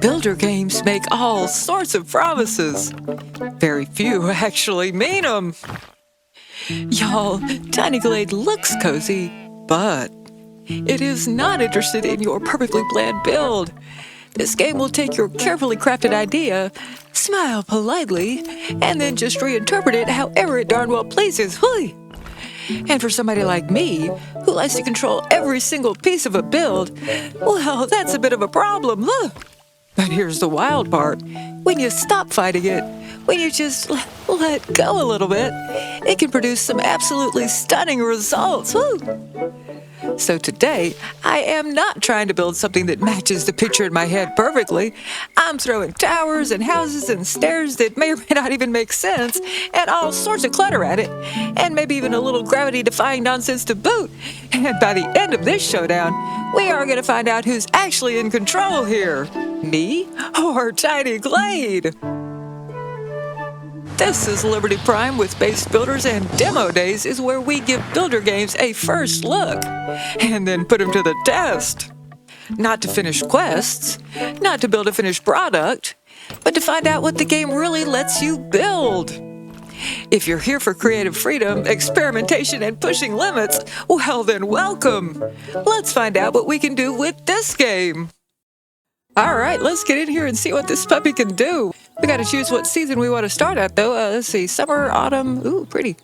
Builder games make all sorts of promises. Very few actually mean them. Y'all, Tiny Glade looks cozy, but it is not interested in your perfectly planned build. This game will take your carefully crafted idea, smile politely, and then just reinterpret it however it darn well pleases. Hui! And for somebody like me, who likes to control every single piece of a build, well, that's a bit of a problem, huh? But here's the wild part. When you stop fighting it, when you just let go a little bit, it can produce some absolutely stunning results. Woo! So today, I am not trying to build something that matches the picture in my head perfectly. I'm throwing towers and houses and stairs that may or may not even make sense, and all sorts of clutter at it, and maybe even a little gravity-defying nonsense to boot. And by the end of this showdown, we are going to find out who's actually in control here. Me or Tiny Glade? This is Liberty Prime with Base Builders, and Demo Days is where we give builder games a first look and then put them to the test. Not to finish quests, not to build a finished product, but to find out what the game really lets you build. If you're here for creative freedom, experimentation, and pushing limits, well then welcome. Let's find out what we can do with this game. All right, let's get in here and see what this puppy can do. We got to choose what season we want to start at, though. Let's see, summer, autumn, ooh, pretty.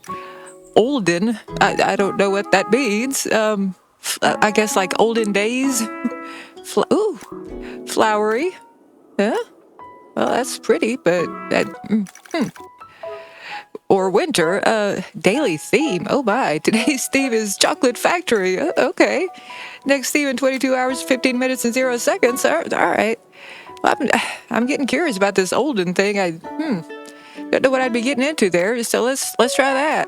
Olden, I don't know what that means. I guess like olden days. Flowery. Huh? Well, that's pretty, but Or winter, daily theme. Oh my, today's theme is Chocolate Factory. Okay. Next theme in 22 hours, 15 minutes, and 0 seconds. All right. Well, I'm getting curious about this olden thing. I don't know what I'd be getting into there, so let's try that.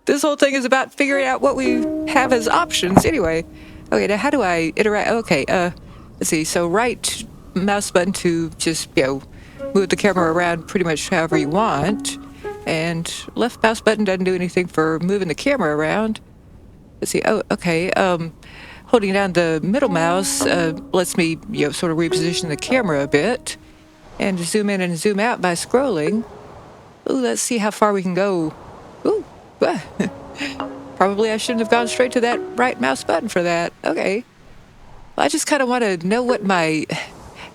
This whole thing is about figuring out what we have as options anyway. Okay, now how do I interact? Okay, let's see. So right mouse button to just, move the camera around pretty much however you want. And left mouse button doesn't do anything for moving the camera around. Let's see. Oh, okay. Holding down the middle mouse lets me, sort of reposition the camera a bit and zoom in and zoom out by scrolling. Ooh, let's see how far we can go. Ooh, probably I shouldn't have gone straight to that right mouse button for that. Okay. Well, I just kind of want to know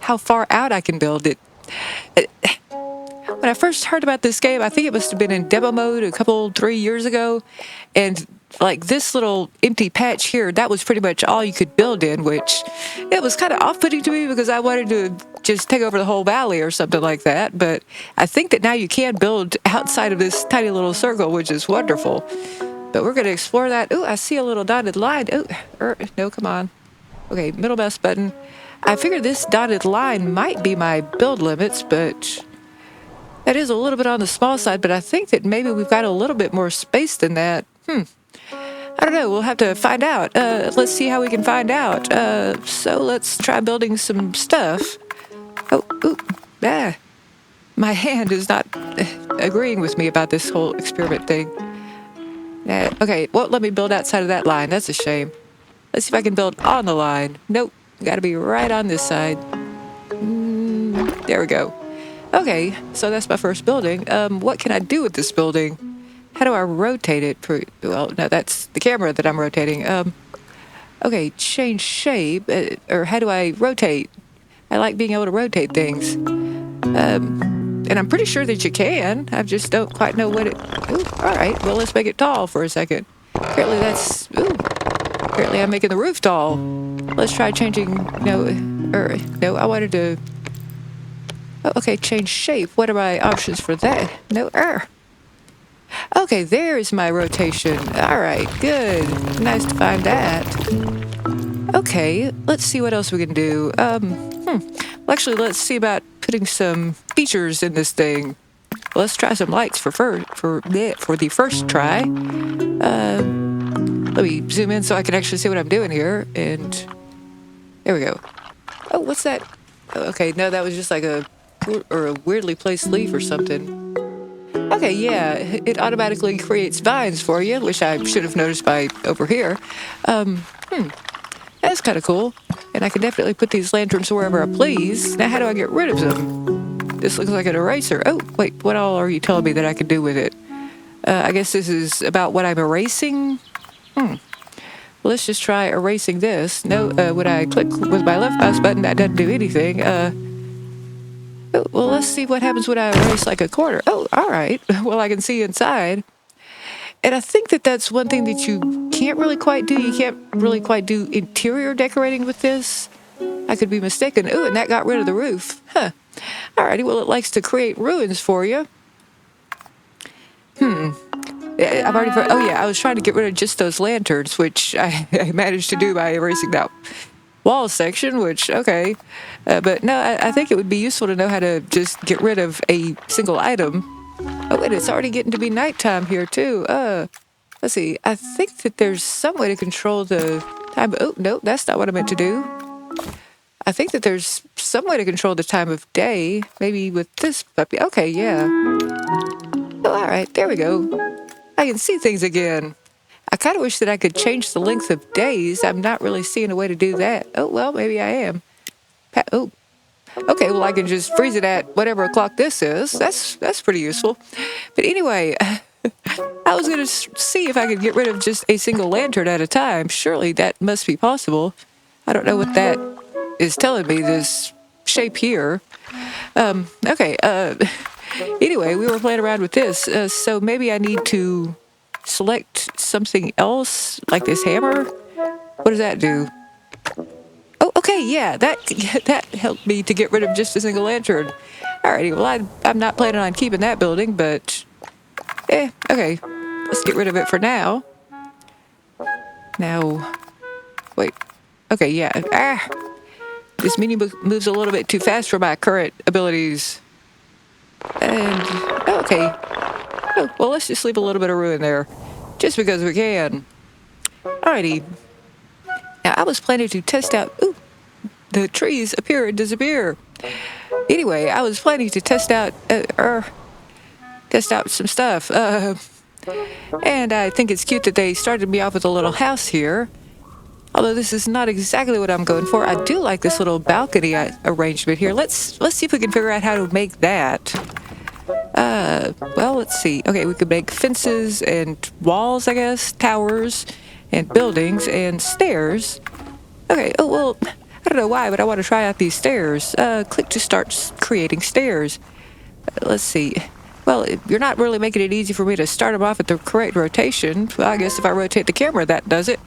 how far out I can build it. When I first heard about this game, I think it must have been in demo mode 3 years ago. And like this little empty patch here, that was pretty much all you could build in, which it was kind of off-putting to me because I wanted to just take over the whole valley or something like that. But I think that now you can build outside of this tiny little circle, which is wonderful. But we're going to explore that. Ooh, I see a little dotted line. Oh, no, come on. Okay, middle mouse button. I figure this dotted line might be my build limits, but that is a little bit on the small side, but I think that maybe we've got a little bit more space than that. I don't know. We'll have to find out. Let's see how we can find out. So let's try building some stuff. My hand is not agreeing with me about this whole experiment thing. Okay, won't let me build outside of that line. That's a shame. Let's see if I can build on the line. Nope. Got to be right on this side. There we go. Okay, so that's my first building. What can I do with this building? How do I rotate it? Well, no, that's the camera that I'm rotating. Okay, change shape. Or how do I rotate? I like being able to rotate things. And I'm pretty sure that you can. I just don't quite know what it... Ooh, all right, well, let's make it tall for a second. Apparently that's... Apparently I'm making the roof tall. Let's try changing... No, I wanted to... Okay, change shape. What are my options for that? No, Okay, there's my rotation. All right, good. Nice to find that. Okay, let's see what else we can do. Well, actually, let's see about putting some features in this thing. Let's try some lights for the first try. Let me zoom in so I can actually see what I'm doing here. And there we go. Oh, what's that? Okay, no, that was just like a weirdly placed leaf or something. Okay, yeah, it automatically creates vines for you, which I should have noticed by over here. That's kind of cool. And I can definitely put these lanterns wherever I please. Now, how do I get rid of them? This looks like an eraser. Oh, wait, what all are you telling me that I can do with it? I guess this is about what I'm erasing? Well, let's just try erasing this. No, when I click with my left mouse button, that doesn't do anything. Well, let's see what happens when I erase like a corner. Oh, all right. Well, I can see inside. And I think that that's one thing that you can't really quite do. You can't really quite do interior decorating with this. I could be mistaken. Ooh, and that got rid of the roof. Huh. Alrighty, well, it likes to create ruins for you. I've already... Oh, yeah, I was trying to get rid of just those lanterns, which I managed to do by erasing that wall section, which, okay. But no, I think it would be useful to know how to just get rid of a single item. Oh, wait, it's already getting to be nighttime here, too. Let's see. I think that there's some way to control the time. Oh, no, that's not what I meant to do. I think that there's some way to control the time of day. Maybe with this puppy. Okay, yeah. Oh, all right. There we go. I can see things again. I kind of wish that I could change the length of days. I'm not really seeing a way to do that. Oh, well, maybe I am. Oh, okay. Well, I can just freeze it at whatever o'clock this is. That's pretty useful. But anyway, I was going to see if I could get rid of just a single lantern at a time. Surely that must be possible. I don't know what that is telling me, this shape here. Okay. Anyway, we were playing around with this. So maybe I need to select something else, like this hammer. What does that do? Oh, okay, yeah, that helped me to get rid of just a single lantern. Alrighty, well, I'm not planning on keeping that building, but... okay. Let's get rid of it for now. Now... Wait. Okay, yeah. This menu moves a little bit too fast for my current abilities. And... okay. Oh, well, let's just leave a little bit of ruin there. Just because we can. Alrighty. Now, I was planning to test out... Ooh! The trees appear and disappear. Anyway, I was planning to test out some stuff. And I think it's cute that they started me off with a little house here. Although this is not exactly what I'm going for. I do like this little balcony arrangement here. Let's see if we can figure out how to make that. Well, let's see. Okay, we could make fences and walls, I guess, towers and buildings and stairs. Okay, oh, well, I don't know why, but I want to try out these stairs. Click to start creating stairs. Let's see. Well, you're not really making it easy for me to start them off at the correct rotation. Well, I guess if I rotate the camera, that does it.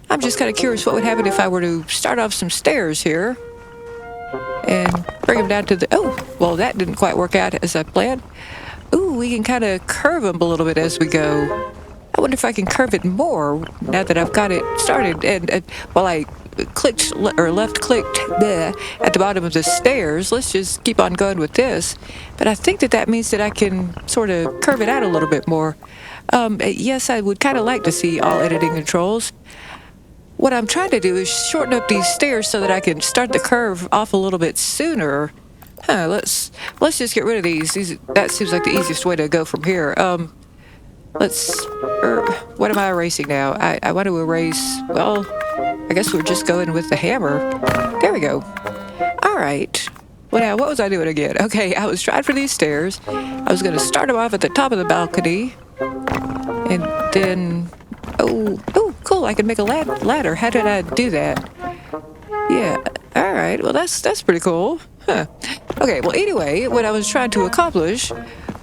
I'm just kind of curious what would happen if I were to start off some stairs here and bring them down to the... Oh, well, that didn't quite work out as I planned. Ooh, we can kind of curve them a little bit as we go. I wonder if I can curve it more now that I've got it started. And while I clicked or left clicked at the bottom of the stairs, let's just keep on going with this. But I think that means that I can sort of curve it out a little bit more. Yes, I would kind of like to see all editing controls. What I'm trying to do is shorten up these stairs so that I can start the curve off a little bit sooner. Let's just get rid of these. That seems like the easiest way to go from here. What am I erasing now? I want to erase, well, I guess we're just going with the hammer. There we go. All right. Well, now, what was I doing again? Okay, I was trying for these stairs. I was going to start them off at the top of the balcony. And then, oh, cool, I can make a ladder. How did I do that? Yeah, all right, well, that's pretty cool. Huh. Okay, well, anyway, what I was trying to accomplish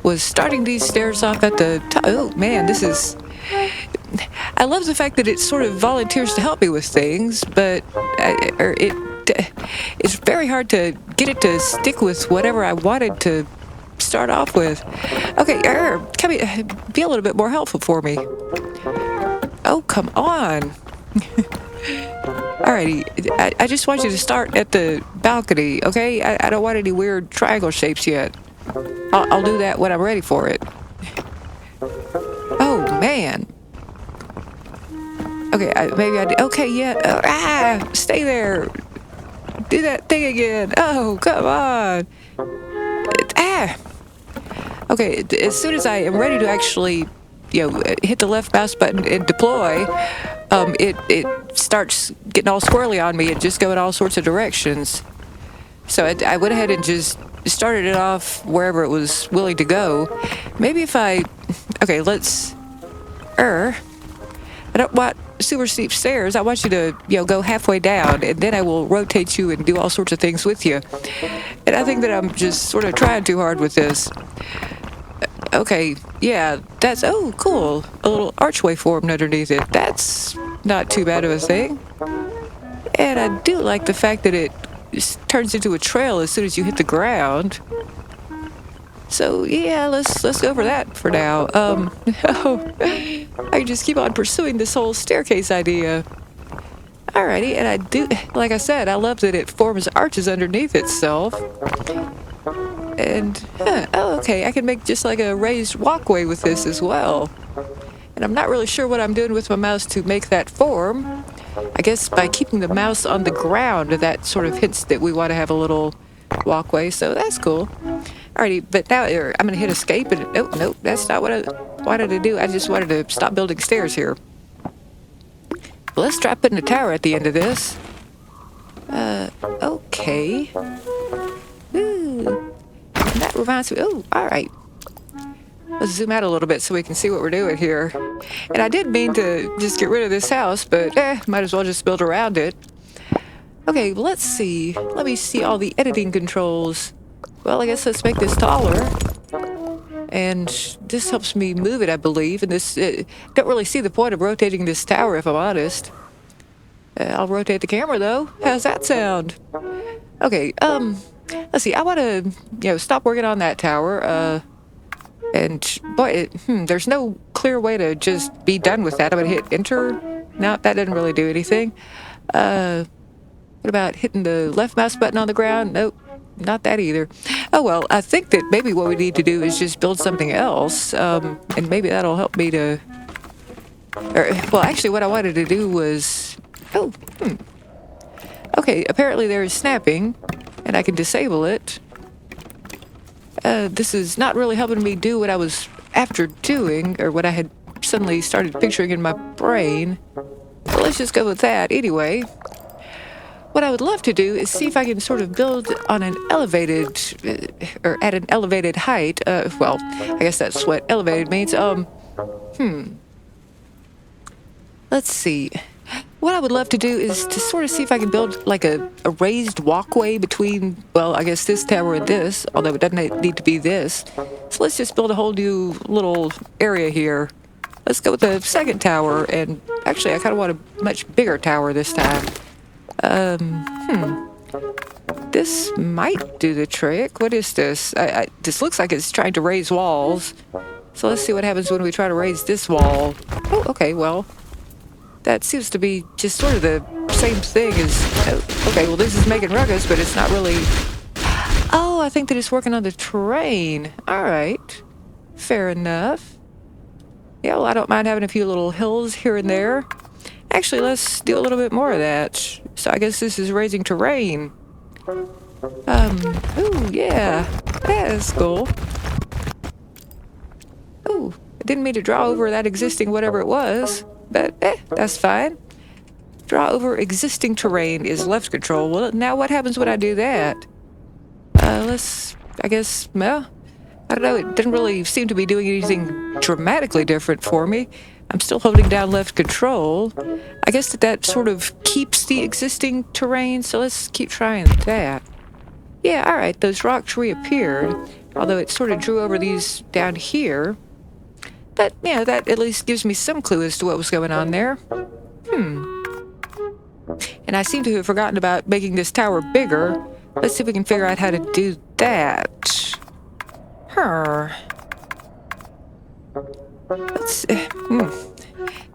was starting these stairs off at the top. Oh, man, this is... I love the fact that it sort of volunteers to help me with things, but it's very hard to get it to stick with whatever I wanted to start off with. Okay, be a little bit more helpful for me. Oh, come on. Alrighty, I just want you to start at the balcony, okay? I don't want any weird triangle shapes yet. I'll do that when I'm ready for it. Oh, man. Okay, maybe I did. Okay, yeah. Stay there. Do that thing again. Oh, come on. Okay, as soon as I am ready to actually, hit the left mouse button and deploy, it starts getting all squirrely on me and just go in all sorts of directions. So I went ahead and just started it off wherever it was willing to go. Maybe if okay, I don't want super steep stairs. I want you to, go halfway down, and then I will rotate you and do all sorts of things with you. And I think that I'm just sort of trying too hard with this. Okay, yeah, oh, cool. A little archway formed underneath it. That's not too bad of a thing. And I do like the fact that it just turns into a trail as soon as you hit the ground. So yeah, let's go for that for now. I can just keep on pursuing this whole staircase idea. Alrighty, and I do, like I said, I love that it forms arches underneath itself. And, oh, okay, I can make just like a raised walkway with this as well. And I'm not really sure what I'm doing with my mouse to make that form. I guess by keeping the mouse on the ground, that sort of hints that we want to have a little walkway, so that's cool. Alrighty, but now I'm going to hit escape, and nope, that's not what I wanted to do. I just wanted to stop building stairs here. Well, let's try putting a tower at the end of this. Okay. Ooh, that reminds me, alright. Let's zoom out a little bit so we can see what we're doing here. And I did mean to just get rid of this house, but might as well just build around it. Okay, let's see. Let me see all the editing controls. Well, I guess let's make this taller. And this helps me move it, I believe. And this, don't really see the point of rotating this tower, if I'm honest. I'll rotate the camera, though. How's that sound? Okay, let's see. I want to, stop working on that tower. And, boy, there's no clear way to just be done with that. I'm going to hit enter. No, that didn't really do anything. What about hitting the left mouse button on the ground? Nope, not that either. Oh, well, I think that maybe what we need to do is just build something else. And maybe that'll help me to... well, actually, what I wanted to do was... Okay, apparently there is snapping, and I can disable it. This is not really helping me do what I was after doing, or what I had suddenly started picturing in my brain. So let's just go with that anyway. What I would love to do is see if I can sort of build on an elevated, or at an elevated height. Well, I guess that's what elevated means. Let's see. What I would love to do is to sort of see if I can build like a raised walkway between, well, I guess this tower and this, although it doesn't need to be this. So let's just build a whole new little area here. Let's go with the second tower, and actually I kind of want a much bigger tower this time. This might do the trick. What is this? This looks like it's trying to raise walls. So let's see what happens when we try to raise this wall. Oh, okay, well, that seems to be just sort of the same thing as... okay, well, this is making ruckus, but it's not really... Oh, I think that it's working on the terrain. All right. Fair enough. Yeah, well, I don't mind having a few little hills here and there. Actually, let's do a little bit more of that. So I guess this is raising terrain. Ooh, yeah. That's cool. Ooh, I didn't mean to draw over that existing whatever it was. But, that's fine. Draw over existing terrain is left control. Well, now what happens when I do that? I guess, well, I don't know. It didn't really seem to be doing anything dramatically different for me. I'm still holding down left control. I guess that sort of keeps the existing terrain, so let's keep trying that. Yeah, all right, those rocks reappeared, although it sort of drew over these down here. But, that at least gives me some clue as to what was going on there. And I seem to have forgotten about making this tower bigger. Let's see if we can figure out how to do that. Let's,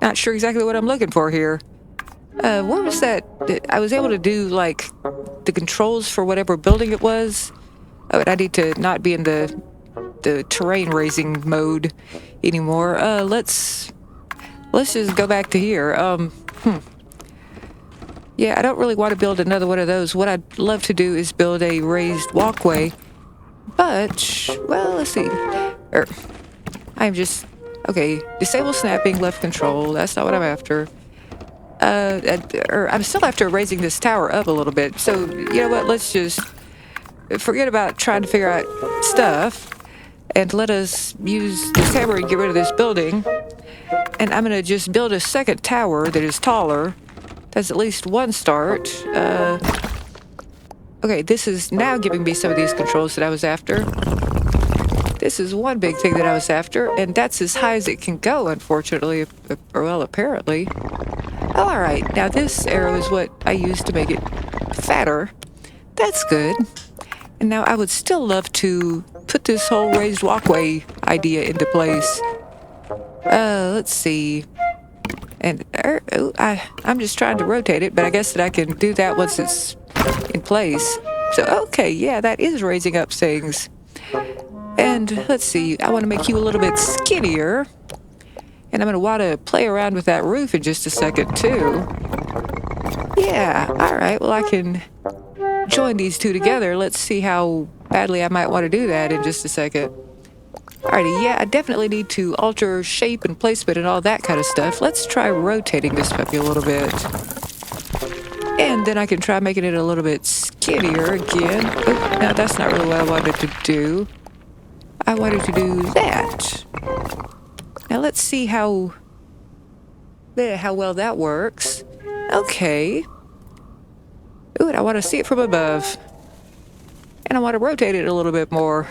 not sure exactly what I'm looking for here. What was that? I was able to do, like, the controls for whatever building it was. Oh, and I need to not be in the terrain raising mode anymore. Let's just go back to here. Yeah, I don't really want to build another one of those. What I'd love to do is build a raised walkway. But, well, let's see. I'm just... Okay, disable snapping, left control. That's not what I'm after. or I'm still after raising this tower up a little bit. So, you know what? Let's just forget about trying to figure out stuff and let us use this hammer and get rid of this building. And I'm going to just build a second tower that is taller. That's at least one start. Okay, this is now giving me some of these controls that I was after. This is one big thing that I was after, and that's as high as it can go, unfortunately, or well, apparently. Oh, all right, now this arrow is what I use to make it fatter. That's good. And now I would still love to put this whole raised walkway idea into place. Let's see. And I'm just trying to rotate it, but I guess that I can do that once it's in place. So, okay, yeah, that is raising up things. And let's see, I want to make you a little bit skinnier. And I'm going to want to play around with that roof in just a second, too. Yeah, all right, well, I can join these two together. Let's see how badly I might want to do that in just a second. Alrighty, yeah, I definitely need to alter shape and placement and all that kind of stuff. Let's try rotating this puppy a little bit. And then I can try making it a little bit skinnier again. Oh, no, that's not really what I wanted to do. I wanted to do that. Now let's see how well that works. Okay. Ooh, and I want to see it from above. And I want to rotate it a little bit more.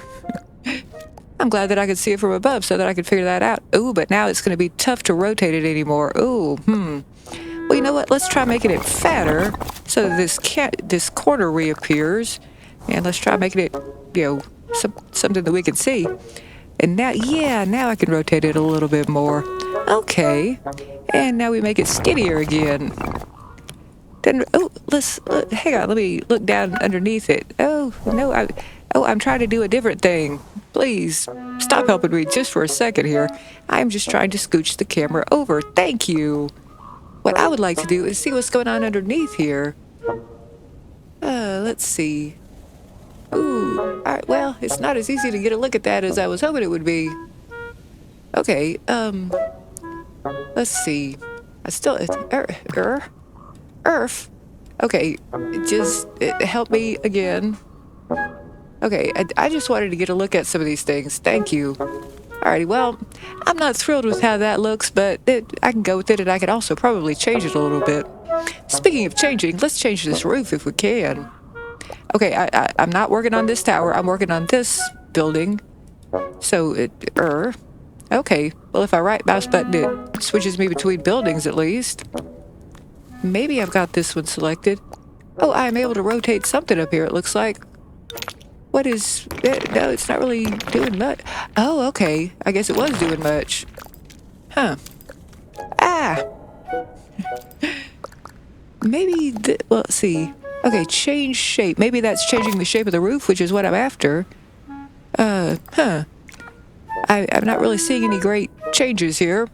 I'm glad that I could see it from above so that I could figure that out. Ooh, but now it's going to be tough to rotate it anymore. Ooh, Well, you know what? Let's try making it fatter so that this corner reappears. And let's try making it, something that we can see. And now, yeah, now I can rotate it a little bit more. Okay. And now we make it skinnier again. Then, hang on, let me look down underneath it. Oh, no, I'm trying to do a different thing. Please, stop helping me just for a second here. I'm just trying to scooch the camera over. Thank you. What I would like to do is see what's going on underneath here. Let's see. Ooh, all right, well, it's not as easy to get a look at that as I was hoping it would be. Okay, let's see. Earth. Okay, just help me again. Okay, I just wanted to get a look at some of these things. Thank you. Alrighty, well, I'm not thrilled with how that looks, but I can go with it, and I can also probably change it a little bit. Speaking of changing, let's change this roof if we can. Okay, I'm not working on this tower. I'm working on this building. So, okay, well, if I right mouse button, it switches me between buildings at least. Maybe I've got this one selected. Oh, I'm able to rotate something up here, it looks like. What is... No, it's not really doing much. Oh, okay. I guess it was doing much. Huh. Ah! Maybe... well, let's see. Okay, change shape. Maybe that's changing the shape of the roof, which is what I'm after. I'm not really seeing any great changes here.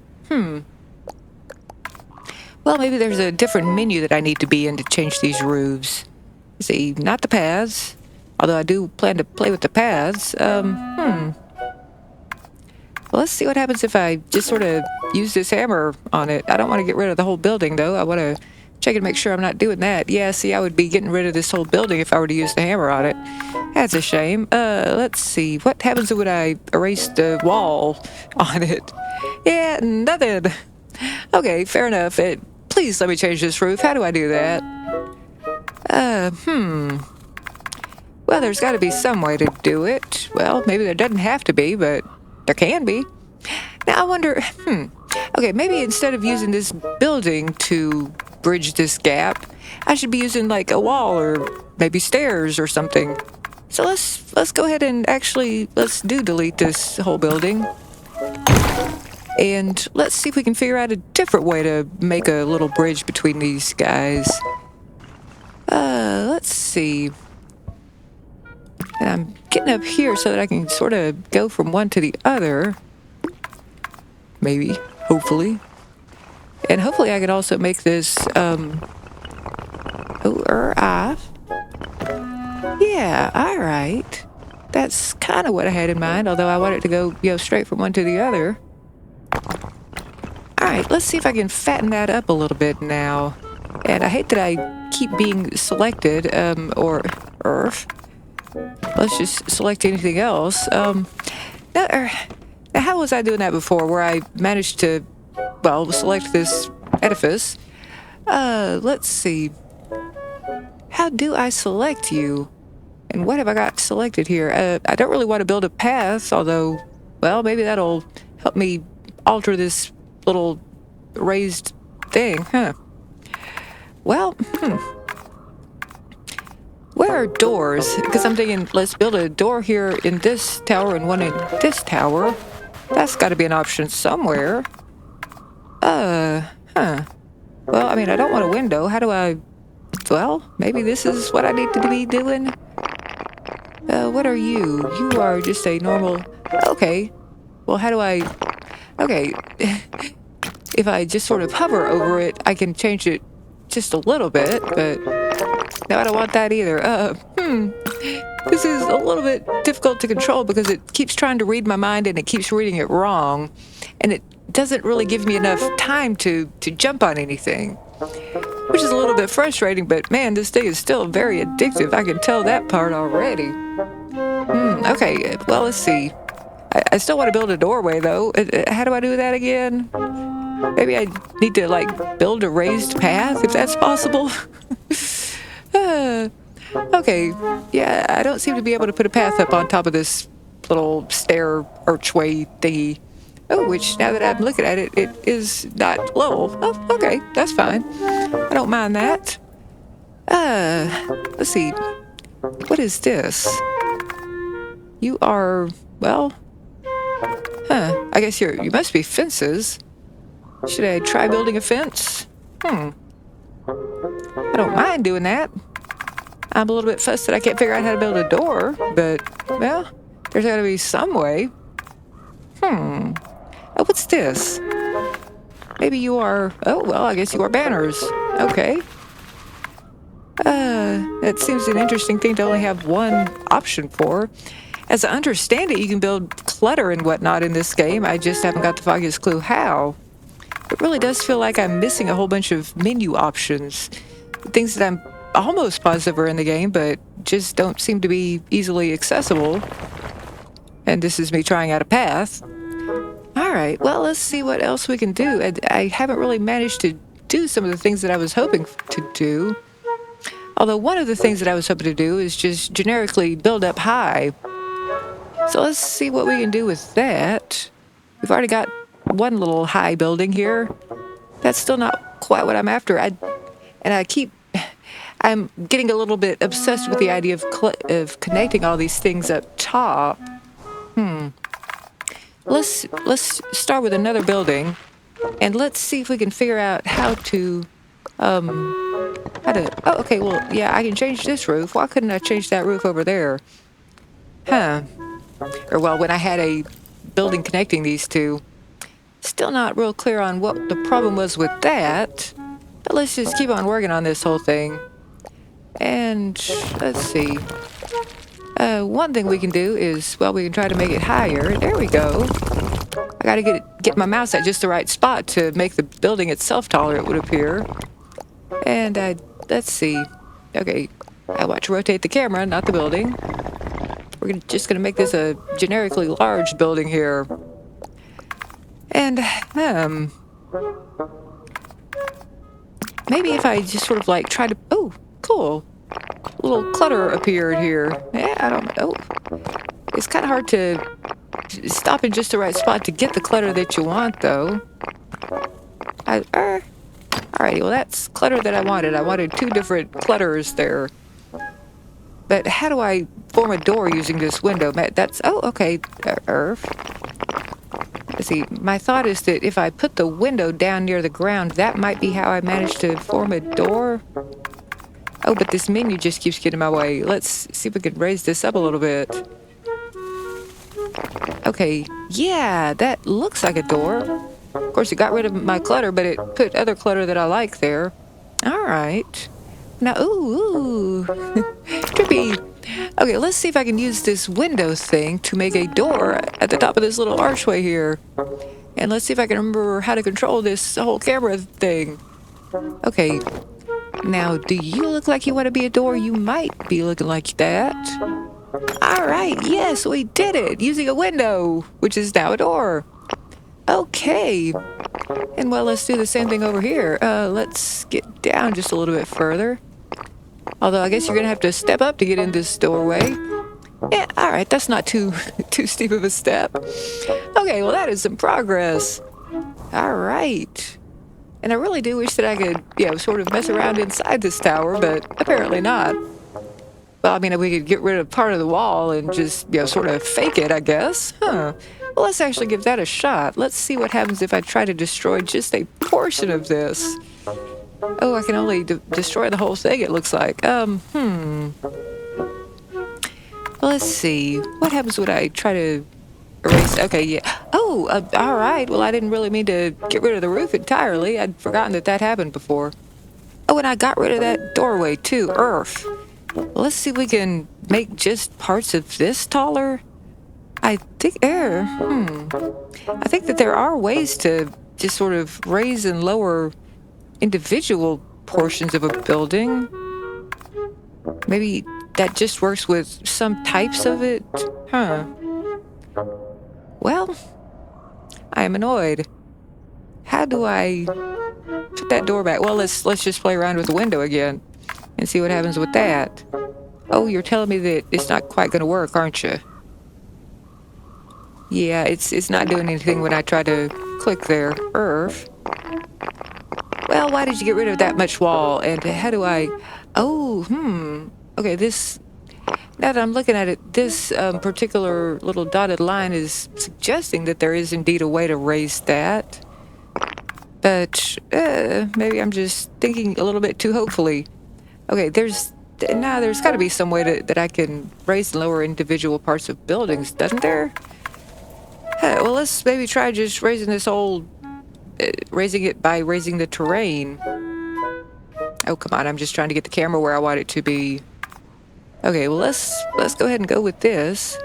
Well, maybe there's a different menu that I need to be in to change these roofs. See, not the paths. Although I do plan to play with the paths. Well, let's see what happens if I just sort of use this hammer on it. I don't want to get rid of the whole building, though. I want to check and make sure I'm not doing that. Yeah, see, I would be getting rid of this whole building if I were to use the hammer on it. That's a shame. Let's see. What happens when I erase the wall on it? Yeah, nothing. Okay, fair enough. Please let me change this roof. How do I do that? Well, there's got to be some way to do it. Well, maybe there doesn't have to be, but there can be. Now, I wonder, okay, maybe instead of using this building to bridge this gap, I should be using, like, a wall or maybe stairs or something. So let's go ahead and actually, let's delete this whole building. And let's see if we can figure out a different way to make a little bridge between these guys. Let's see. And I'm getting up here so that I can sort of go from one to the other. Maybe. Hopefully. And hopefully I can also make this, Yeah, alright. That's kind of what I had in mind, although I want it to go, straight from one to the other. right, let's see if I can fatten that up a little bit now. And I hate that I keep being selected, or let's just select anything else. Now, now how was I doing that before, where I managed to, well, select this edifice? Let's see. How do I select you? And what have I got selected here? I don't really want to build a path, although, well, maybe that'll help me alter this little raised thing, huh? Well, where are doors? Because I'm thinking, let's build a door here in this tower and one in this tower. That's got to be an option somewhere. Well, I mean, I don't want a window. How do I... Well, maybe this is what I need to be doing. What are you? You are just a normal... Okay. Well, how do I... Okay. If I just sort of hover over it, I can change it just a little bit, but... No, I don't want that either. This is a little bit difficult to control because it keeps trying to read my mind and it keeps reading it wrong. And it doesn't really give me enough time to jump on anything, which is a little bit frustrating, but man, this thing is still very addictive. I can tell that part already. Okay, well, let's see. I still want to build a doorway, though. How do I do that again? Maybe I need to, like, build a raised path, if that's possible. Okay, yeah, I don't seem to be able to put a path up on top of this little stair archway thingy. Oh, which, now that I'm looking at it, it is not level. Oh, okay, that's fine. I don't mind that. Let's see. What is this? You are, well... I guess you must be fences. Should I try building a fence? I don't mind doing that. I'm a little bit fussed that I can't figure out how to build a door, but, well, there's got to be some way. Oh, what's this? Maybe you are... Oh, well, I guess you are banners. Okay. That seems an interesting thing to only have one option for. As I understand it, you can build clutter and whatnot in this game. I just haven't got the foggiest clue how. It really does feel like I'm missing a whole bunch of menu options. Things that I'm almost positive are in the game, but just don't seem to be easily accessible. And this is me trying out a path. Alright, well, let's see what else we can do. I haven't really managed to do some of the things that I was hoping to do. Although one of the things that I was hoping to do is just generically build up high. So let's see what we can do with that. We've already got one little high building here. That's still not quite what I'm after. I'm getting a little bit obsessed with the idea of connecting all these things up top. Let's start with another building, and let's see if we can figure out how to. Oh, okay. Well, yeah, I can change this roof. Why couldn't I change that roof over there? Or, well, when I had a building connecting these two. Still not real clear on what the problem was with that. But let's just keep on working on this whole thing. And, let's see. One thing we can do is, well, we can try to make it higher. There we go. I gotta get my mouse at just the right spot to make the building itself taller, it would appear. And, let's see. Okay, I want to rotate the camera, not the building. We're just going to make this a generically large building here. And, maybe if I just sort of like try to... Oh, cool. A little clutter appeared here. Yeah, I don't know. It's kind of hard to stop in just the right spot to get the clutter that you want, though. Alrighty, well, that's clutter that I wanted. I wanted two different clutters there. But how do I form a door using this window? That's... Oh, okay. Let's see. My thought is that if I put the window down near the ground, that might be how I managed to form a door. Oh, but this menu just keeps getting in my way. Let's see if we can raise this up a little bit. Okay. Yeah, that looks like a door. Of course, it got rid of my clutter, but it put other clutter that I like there. All right. Now, ooh. Trippy. Okay, let's see if I can use this window thing to make a door at the top of this little archway here. And let's see if I can remember how to control this whole camera thing. Okay. Now, do you look like you want to be a door? You might be looking like that. All right. Yes, we did it using a window, which is now a door. Okay. And well, let's do the same thing over here. Let's get down just a little bit further. Although I guess you're going to have to step up to get in this doorway. Yeah, all right. That's not too steep of a step. Okay, well, that is some progress. All right. And I really do wish that I could, sort of mess around inside this tower, but apparently not. Well, I mean, we could get rid of part of the wall and just, sort of fake it, I guess. Huh. Well, let's actually give that a shot. Let's see what happens if I try to destroy just a portion of this. Oh, I can only destroy the whole thing, it looks like. Well, let's see. What happens when I try to erase? Okay, yeah. Oh, all right. Well, I didn't really mean to get rid of the roof entirely. I'd forgotten that happened before. Oh, and I got rid of that doorway, too. Earth. Well, let's see if we can make just parts of this taller. I think I think that there are ways to just sort of raise and lower individual portions of a building. Maybe that just works with some types of it. Huh. Well, I am annoyed. How do I put that door back? Well, let's just play around with the window again and see what happens with that. Oh, you're telling me that it's not quite going to work, aren't you? Yeah, it's not doing anything when I try to click there. Earth. Well, why did you get rid of that much wall? And how do I... Oh, Okay, this... Now that I'm looking at it, this particular little dotted line is suggesting that there is indeed a way to raise that. But maybe I'm just thinking a little bit too hopefully. Okay, there's got to be some way that I can raise and lower individual parts of buildings, doesn't there? Well, let's maybe try just raising this whole... raising it by raising the terrain. Oh, come on, I'm just trying to get the camera where I want it to be. Okay, well, let's go ahead and go with this.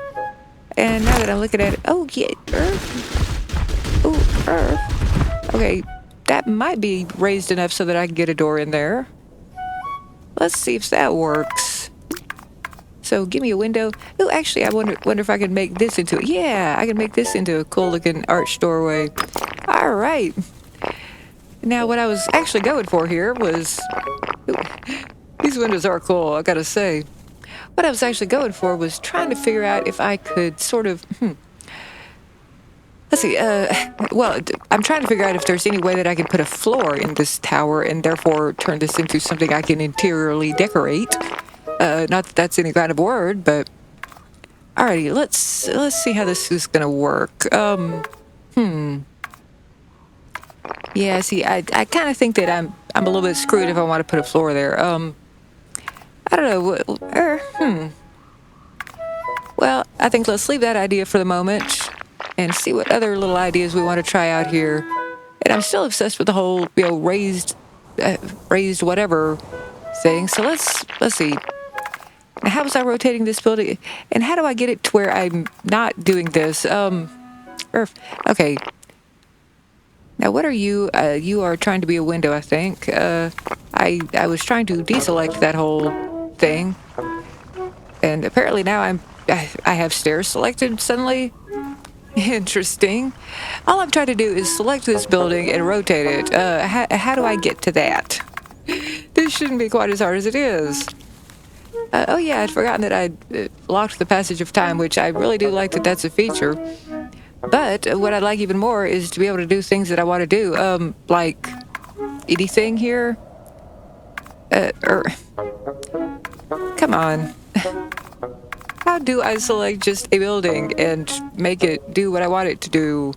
And now that I'm looking at it... Oh, yeah, Earth. Oh, Earth. Okay, that might be raised enough so that I can get a door in there. Let's see if that works. So, give me a window. Oh, actually, I wonder if I can make this into... Yeah, I can make this into a cool-looking arch doorway. All right. Now, what I was actually going for here was... Ooh, these windows are cool, I gotta say. What I was actually going for was trying to figure out if I could sort of... Let's see, well, I'm trying to figure out if there's any way that I can put a floor in this tower and therefore turn this into something I can interiorly decorate. Not that that's any kind of word, but... Alrighty, let's see how this is gonna work. Yeah, see, I kind of think that I'm a little bit screwed if I want to put a floor there. I don't know. Well, I think let's leave that idea for the moment and see what other little ideas we want to try out here. And I'm still obsessed with the whole, raised whatever thing. So let's see. Now, how was I rotating this building? And how do I get it to where I'm not doing this? Okay. Now, what are you? You are trying to be a window, I think. I was trying to deselect that whole thing. And apparently now I have stairs selected suddenly. Interesting. All I'm trying to do is select this building and rotate it. How do I get to that? This shouldn't be quite as hard as it is. Oh yeah, I'd forgotten that I'd locked the passage of time, which I really do like that that's a feature. But what I'd like even more is to be able to do things that I want to do. Like anything here. Come on. How do I select just a building and make it do what I want it to do?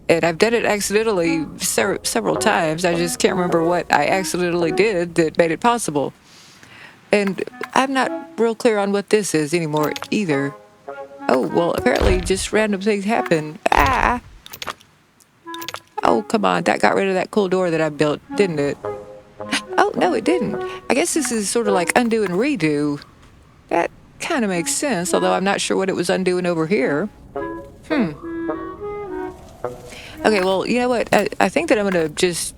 And I've done it accidentally several times. I just can't remember what I accidentally did that made it possible. And I'm not real clear on what this is anymore either. Oh, well, apparently just random things happen. Ah! Oh, come on. That got rid of that cool door that I built, didn't it? Oh, no, it didn't. I guess this is sort of like undo and redo. That kind of makes sense, although I'm not sure what it was undoing over here. Okay, well, you know what? I think that I'm going to just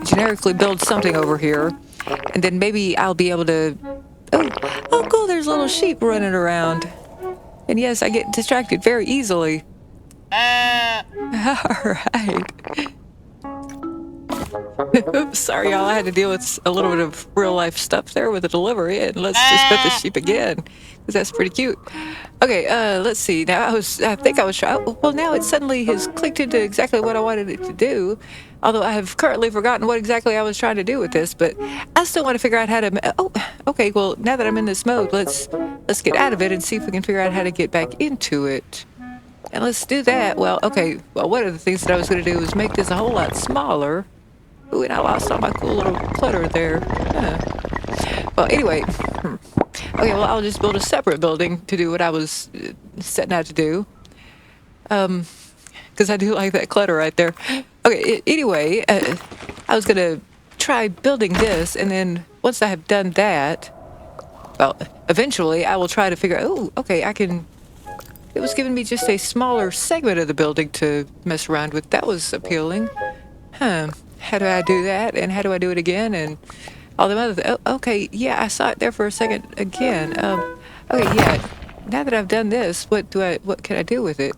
generically build something over here, and then maybe I'll be able to... Oh, cool, there's little sheep running around. And yes, I get distracted very easily. All right. Oops, sorry, y'all. I had to deal with a little bit of real life stuff there with the delivery, and let's just pet the sheep again because that's pretty cute. Okay, let's see. Now I think I was trying. Well, now it suddenly has clicked into exactly what I wanted it to do. Although I have currently forgotten what exactly I was trying to do with this, but I still want to figure out how to. Oh, okay. Well, now that I'm in this mode, let's get out of it and see if we can figure out how to get back into it. And let's do that. Well, okay. Well, one of the things that I was going to do was make this a whole lot smaller. Ooh, and I lost all my cool little clutter there. Well, anyway. Okay, well, I'll just build a separate building to do what I was setting out to do. Because I do like that clutter right there. Okay, anyway, I was going to try building this, and then once I have done that, well, eventually I will try to figure out, oh, okay, I can... It was giving me just a smaller segment of the building to mess around with. That was appealing. How do I do that? And how do I do it again? And all the other... Oh, okay, yeah, I saw it there for a second again. Okay, yeah. Now that I've done this, what can I do with it?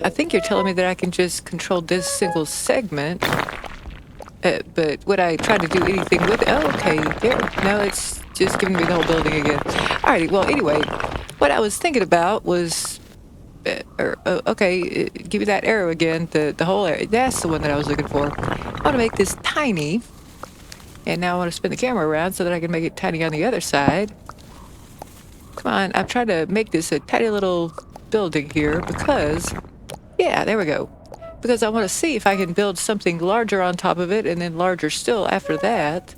I think you're telling me that I can just control this single segment. But would I try to do anything with it? Oh, okay, there. No, it's just giving me the whole building again. Alrighty, well, anyway, what I was thinking about was... okay, give me that arrow again. The whole area. That's the one that I was looking for. I want to make this tiny. And now I want to spin the camera around so that I can make it tiny on the other side. Come on, I'm trying to make this a tiny little building here because... Yeah, there we go. Because I want to see if I can build something larger on top of it and then larger still after that.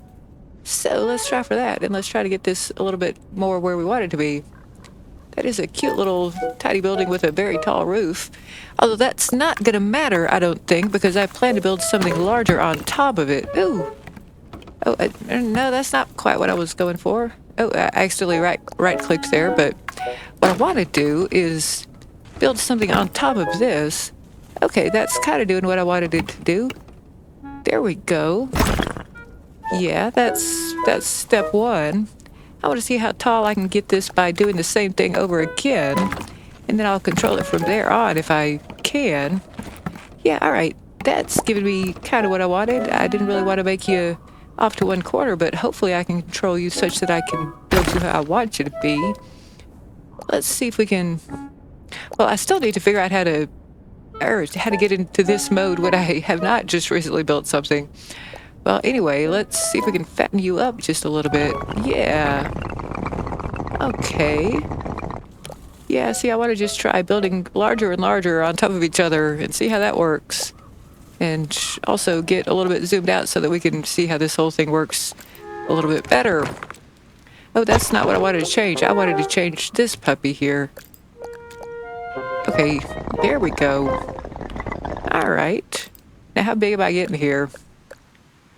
So let's try for that. And let's try to get this a little bit more where we want it to be. That is a cute little tiny building with a very tall roof. Although that's not going to matter, I don't think, because I plan to build something larger on top of it. Ooh. Oh, no, that's not quite what I was going for. Oh, I accidentally right-clicked there, but what I want to do is build something on top of this. Okay, that's kind of doing what I wanted it to do. There we go. Yeah, that's step one. I want to see how tall I can get this by doing the same thing over again. And then I'll control it from there on if I can. Yeah, all right. That's giving me kind of what I wanted. I didn't really want to make you off to one corner, but hopefully I can control you such that I can build you how I want you to be. Let's see if we can... Well, I still need to figure out how to get into this mode when I have not just recently built something. Well, anyway, let's see if we can fatten you up just a little bit. Yeah. Okay. Yeah, see, I want to just try building larger and larger on top of each other and see how that works. And also get a little bit zoomed out so that we can see how this whole thing works a little bit better. Oh, that's not what I wanted to change. I wanted to change this puppy here. Okay, there we go. All right. Now, how big am I getting here?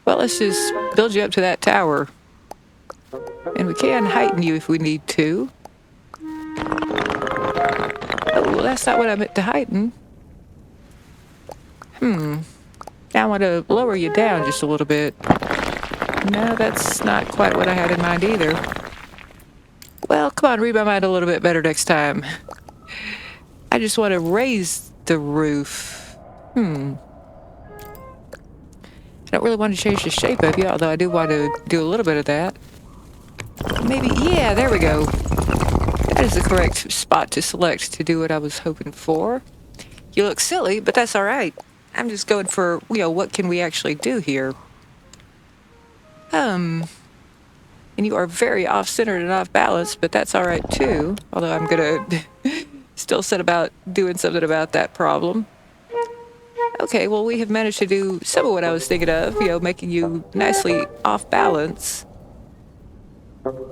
Well, let's just build you up to that tower. And we can heighten you if we need to. Oh, well, that's not what I meant to heighten. Now I want to lower you down just a little bit. No, that's not quite what I had in mind either. Well, come on, read my mind a little bit better next time. I just want to raise the roof. I don't really want to change the shape of you, although I do want to do a little bit of that. Maybe, yeah, there we go. That is the correct spot to select to do what I was hoping for. You look silly, but that's all right. I'm just going for, what can we actually do here? And you are very off-centered and off-balance, but that's all right too. Although I'm gonna still set about doing something about that problem. Okay, well, we have managed to do some of what I was thinking of, making you nicely off balance.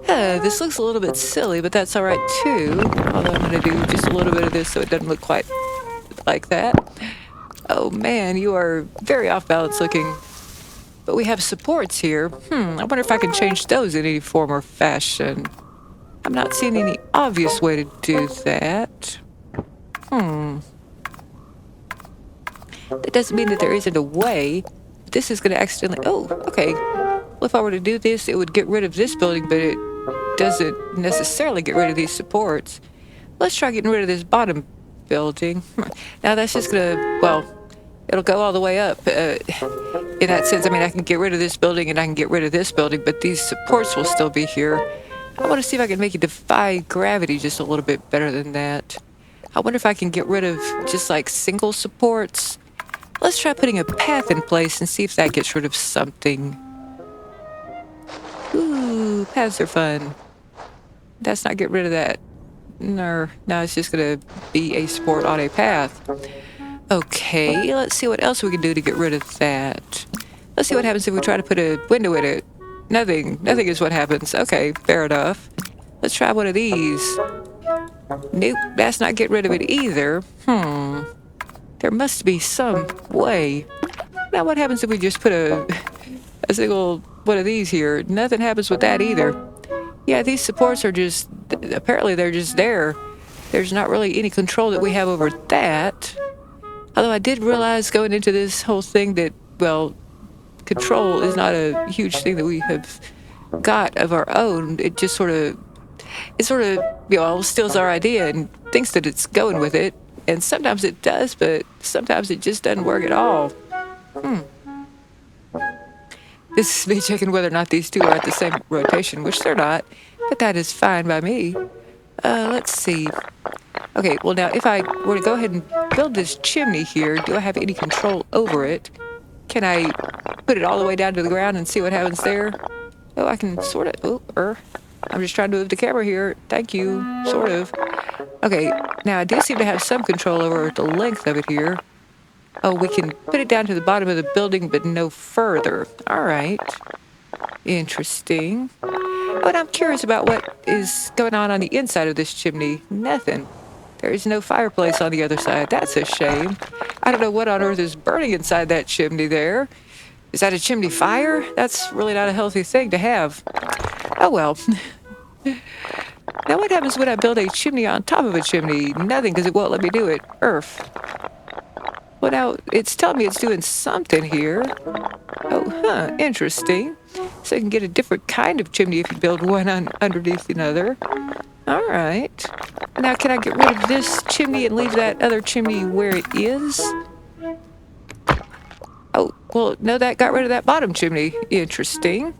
This looks a little bit silly, but that's all right too. Although I'm going to do just a little bit of this so it doesn't look quite like that. Oh man, you are very off balance looking. But we have supports here. I wonder if I can change those in any form or fashion. I'm not seeing any obvious way to do that. That doesn't mean that there isn't a way. This is going to accidentally... Oh, okay. Well, if I were to do this, it would get rid of this building, but it doesn't necessarily get rid of these supports. Let's try getting rid of this bottom building. Now that's just going to... Well, it'll go all the way up. In that sense, I mean, I can get rid of this building and I can get rid of this building, but these supports will still be here. I want to see if I can make it defy gravity just a little bit better than that. I wonder if I can get rid of just like single supports. Let's try putting a path in place and see if that gets rid of something. Ooh, paths are fun. That's not get rid of that. No, it's just going to be a support on a path. Okay, let's see what else we can do to get rid of that. Let's see what happens if we try to put a window in it. Nothing is what happens. Okay, fair enough. Let's try one of these. Nope, that's not get rid of it either. There must be some way. Now what happens if we just put a single one of these here? Nothing happens with that either. Yeah, these supports are just, apparently they're just there. There's not really any control that we have over that. Although I did realize going into this whole thing that, well, control is not a huge thing that we have got of our own. It sort of, you know, steals our idea and thinks that it's going with it. And sometimes it does, but sometimes it just doesn't work at all. This is me checking whether or not these two are at the same rotation, which they're not, but that is fine by me. Let's see. Okay, well now if I were to go ahead and build this chimney here, do I have any control over it? Can I put it all the way down to the ground and see what happens there? Oh, I can sort of... I'm just trying to move the camera here. Thank you. Sort of. Okay, now I do seem to have some control over the length of it here. Oh, we can put it down to the bottom of the building, but no further. All right. Interesting. But I'm curious about what is going on the inside of this chimney. Nothing. There is no fireplace on the other side. That's a shame. I don't know what on earth is burning inside that chimney there. Is that a chimney fire? That's really not a healthy thing to have. Oh, well. Now what happens when I build a chimney on top of a chimney? Nothing, because it won't let me do it. Earth. Well, now, it's telling me it's doing something here. Oh, interesting. So you can get a different kind of chimney if you build one underneath another. All right. Now, can I get rid of this chimney and leave that other chimney where it is? Oh, well, no, that got rid of that bottom chimney. Interesting.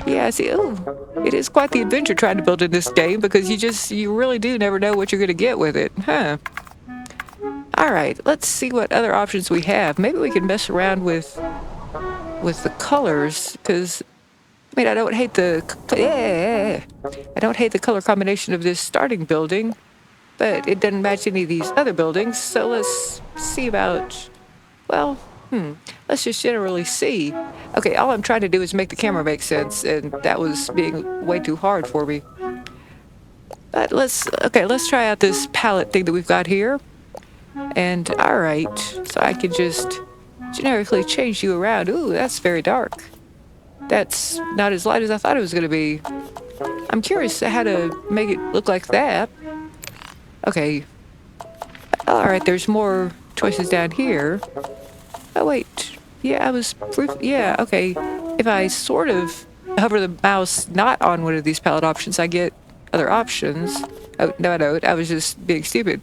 Yeah, see, it is quite the adventure trying to build in this game because you really do never know what you're going to get with it, huh? All right, let's see what other options we have. Maybe we can mess around with the colors because, I mean, I don't hate the color combination of this starting building, but it doesn't match any of these other buildings. So let's see about, well, let's just generally see. Okay, all I'm trying to do is make the camera make sense, and that was being way too hard for me. But let's try out this palette thing that we've got here. And all right, so I can just generically change you around. Ooh, that's very dark. That's not as light as I thought it was going to be. I'm curious how to make it look like that. Okay. All right, there's more choices down here. Oh, wait. Yeah, yeah, okay. If I sort of hover the mouse not on one of these palette options, I get other options. Oh, no, I don't. I was just being stupid.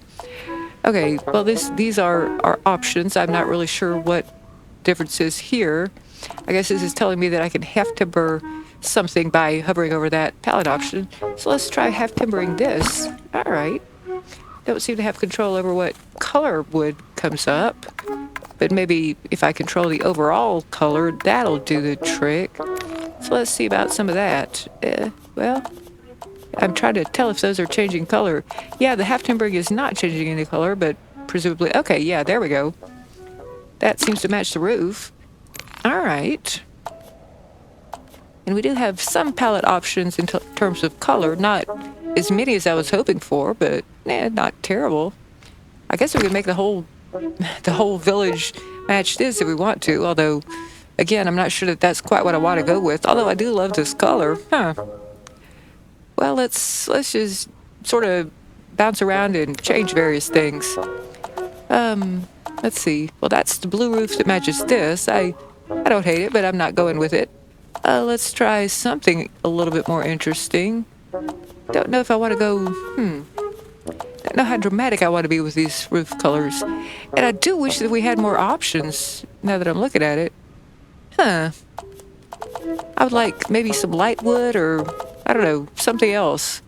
Okay, well, these are our options. I'm not really sure what difference is here. I guess this is telling me that I can half timber something by hovering over that palette option. So let's try half timbering this. All right. Don't seem to have control over what color wood comes up. But maybe if I control the overall color, that'll do the trick. So let's see about some of that. Well, I'm trying to tell if those are changing color. Yeah, the half timbering is not changing any color, but presumably... Okay, yeah, there we go. That seems to match the roof. All right. And we do have some palette options in terms of color. Not as many as I was hoping for, but not terrible. I guess we could make the whole village match this if we want to, although, again, I'm not sure that that's quite what I want to go with, although I do love this color. Well, let's just sort of bounce around and change various things. Let's see. Well, that's the blue roof that matches this. I don't hate it, but I'm not going with it. Let's try something a little bit more interesting. Don't know if I want to go, don't know how dramatic I want to be with these roof colors. And I do wish that we had more options now that I'm looking at it. Huh. I would like maybe some light wood or, I don't know, something else.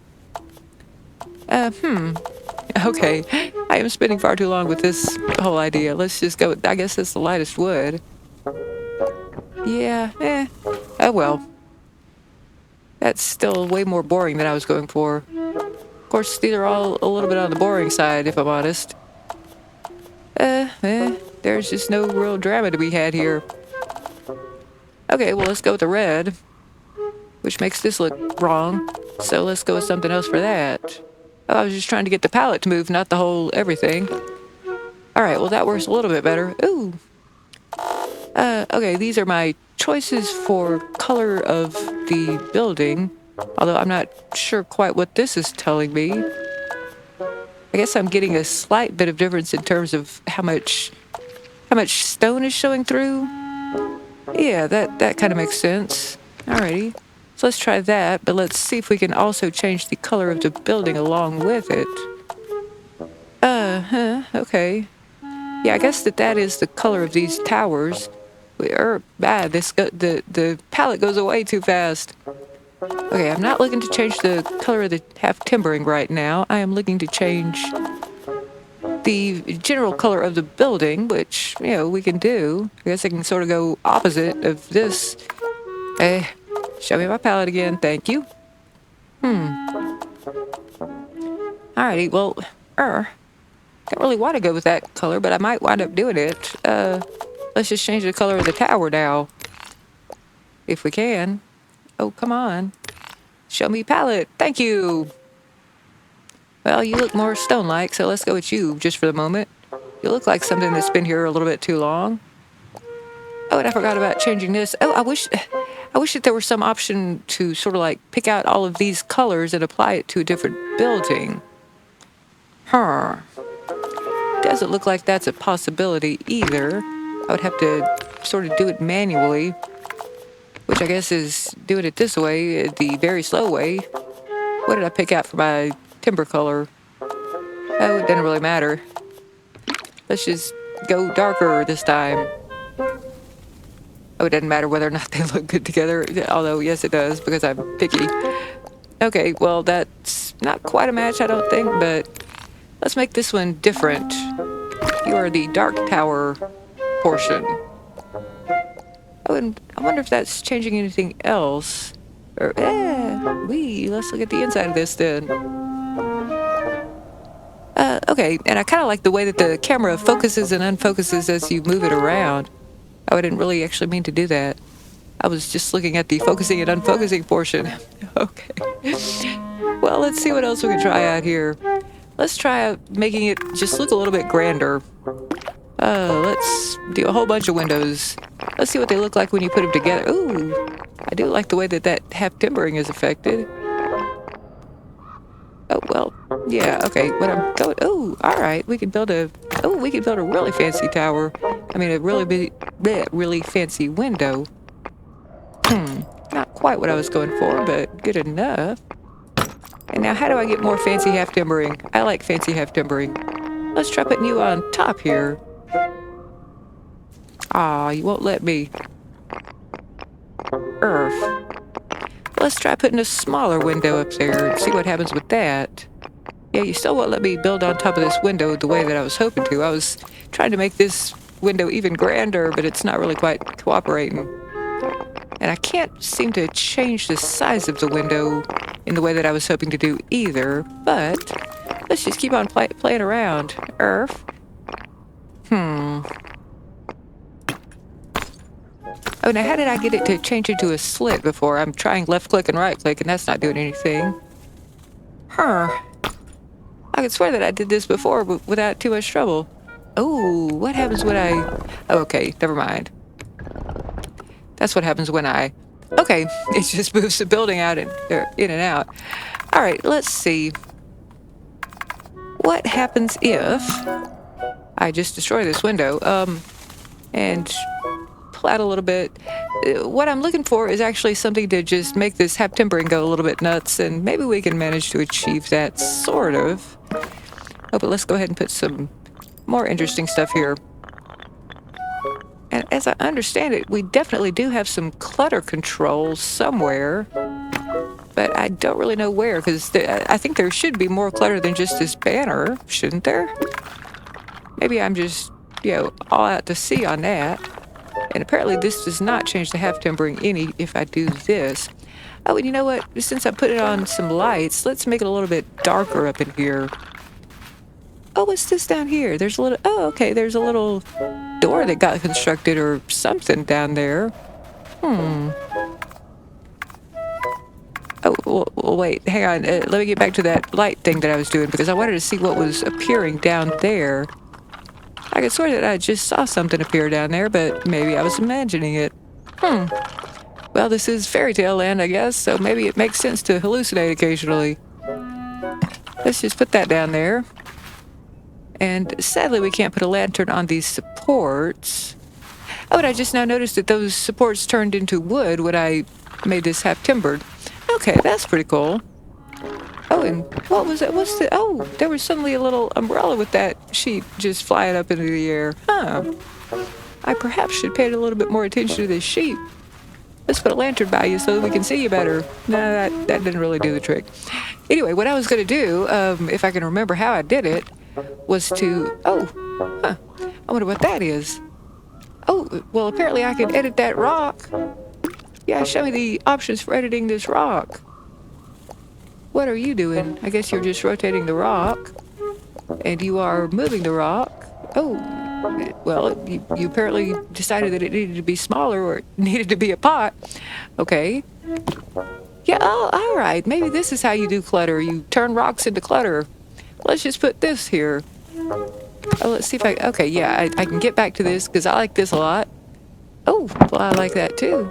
Okay. I am spending far too long with this whole idea. Let's just go with, I guess that's the lightest wood. Yeah, oh well. That's still way more boring than I was going for. Of course, these are all a little bit on the boring side, if I'm honest. There's just no real drama to be had here. Okay, well, let's go with the red, which makes this look wrong. So let's go with something else for that. Oh, I was just trying to get the palette to move, not the whole everything. All right, well, that works a little bit better. Ooh. Okay, these are my choices for color of the building, although I'm not sure quite what this is telling me. I guess I'm getting a slight bit of difference in terms of how much stone is showing through. Yeah, that kind of makes sense. Alrighty, so let's try that, but let's see if we can also change the color of the building along with it. Okay. Yeah, I guess that is the color of these towers. The palette goes away too fast. Okay, I'm not looking to change the color of the half timbering right now. I am looking to change the general color of the building, which, we can do. I guess I can sort of go opposite of this. Show me my palette again. Thank you. Alrighty, well, don't really want to go with that color, but I might wind up doing it. Let's just change the color of the tower now. If we can. Oh, come on. Show me palette. Thank you. Well, you look more stone-like, so let's go with you just for the moment. You look like something that's been here a little bit too long. Oh, and I forgot about changing this. Oh, I wish that there was some option to sort of like pick out all of these colors and apply it to a different building. Doesn't look like that's a possibility either. I would have to sort of do it manually, which I guess is doing it this way, the very slow way. What did I pick out for my timber color? Oh, it doesn't really matter. Let's just go darker this time. Oh, it doesn't matter whether or not they look good together, although yes it does, because I'm picky. Okay, well that's not quite a match, I don't think, but let's make this one different. You are the dark tower portion. Oh, and I wonder if that's changing anything else. Or, let's look at the inside of this then. Okay, and I kind of like the way that the camera focuses and unfocuses as you move it around. Oh, I didn't really actually mean to do that. I was just looking at the focusing and unfocusing portion. Okay. Well, let's see what else we can try out here. Let's try out making it just look a little bit grander. Let's do a whole bunch of windows. Let's see what they look like when you put them together. Ooh, I do like the way that half timbering is affected. Oh, well, yeah, okay, what I'm going, oh, all right, we can build a really fancy tower. I mean, a really fancy window. Not quite what I was going for, but good enough. And now how do I get more fancy half timbering? I like fancy half timbering. Let's try putting you on top here. Aw, you won't let me. Earth. Let's try putting a smaller window up there and see what happens with that. Yeah, you still won't let me build on top of this window the way that I was hoping to. I was trying to make this window even grander, but it's not really quite cooperating. And I can't seem to change the size of the window in the way that I was hoping to do either, but let's just keep on playing around. Earth. Oh, now how did I get it to change into a slit before? I'm trying left click and right click, and that's not doing anything. I could swear that I did this before, but without too much trouble. Oh, what happens when I... Oh, okay, never mind. That's what happens when I... Okay, it just moves the building out and in and out. All right, let's see. What happens if I just destroy this window. And pull out a little bit. What I'm looking for is actually something to just make this hap timbering go a little bit nuts, and maybe we can manage to achieve that, sort of. Oh, but let's go ahead and put some more interesting stuff here. And as I understand it, we definitely do have some clutter controls somewhere, but I don't really know where, because I think there should be more clutter than just this banner, shouldn't there? Maybe I'm just, all out to sea on that. And apparently this does not change the half timbering any if I do this. Oh, and you know what? Since I put it on some lights, let's make it a little bit darker up in here. Oh, what's this down here? There's a little... Oh, okay, there's a little door that got constructed or something down there. Oh, well, wait, hang on. Let me get back to that light thing that I was doing, because I wanted to see what was appearing down there. I could swear that I just saw something appear down there, but maybe I was imagining it. Well, this is fairy tale land, I guess, so maybe it makes sense to hallucinate occasionally. Let's just put that down there. And sadly, we can't put a lantern on these supports. Oh, and I just now noticed that those supports turned into wood when I made this half timbered. Okay, that's pretty cool. Oh, and what was it? Oh, there was suddenly a little umbrella with that sheet just flying up into the air. Huh. I perhaps should pay a little bit more attention to this sheet. Let's put a lantern by you so that we can see you better. No, that didn't really do the trick. Anyway, what I was going to do, if I can remember how I did it, was to... I wonder what that is. Oh, well, apparently I can edit that rock. Yeah, show me the options for editing this rock. What are you doing? I guess you're just rotating the rock. And you are moving the rock. Oh, well, you apparently decided that it needed to be smaller or it needed to be a pot. Okay. Yeah, oh, all right. Maybe this is how you do clutter. You turn rocks into clutter. Let's just put this here. Oh, let's see if I... Okay, yeah, I can get back to this because I like this a lot. Oh, well, I like that too.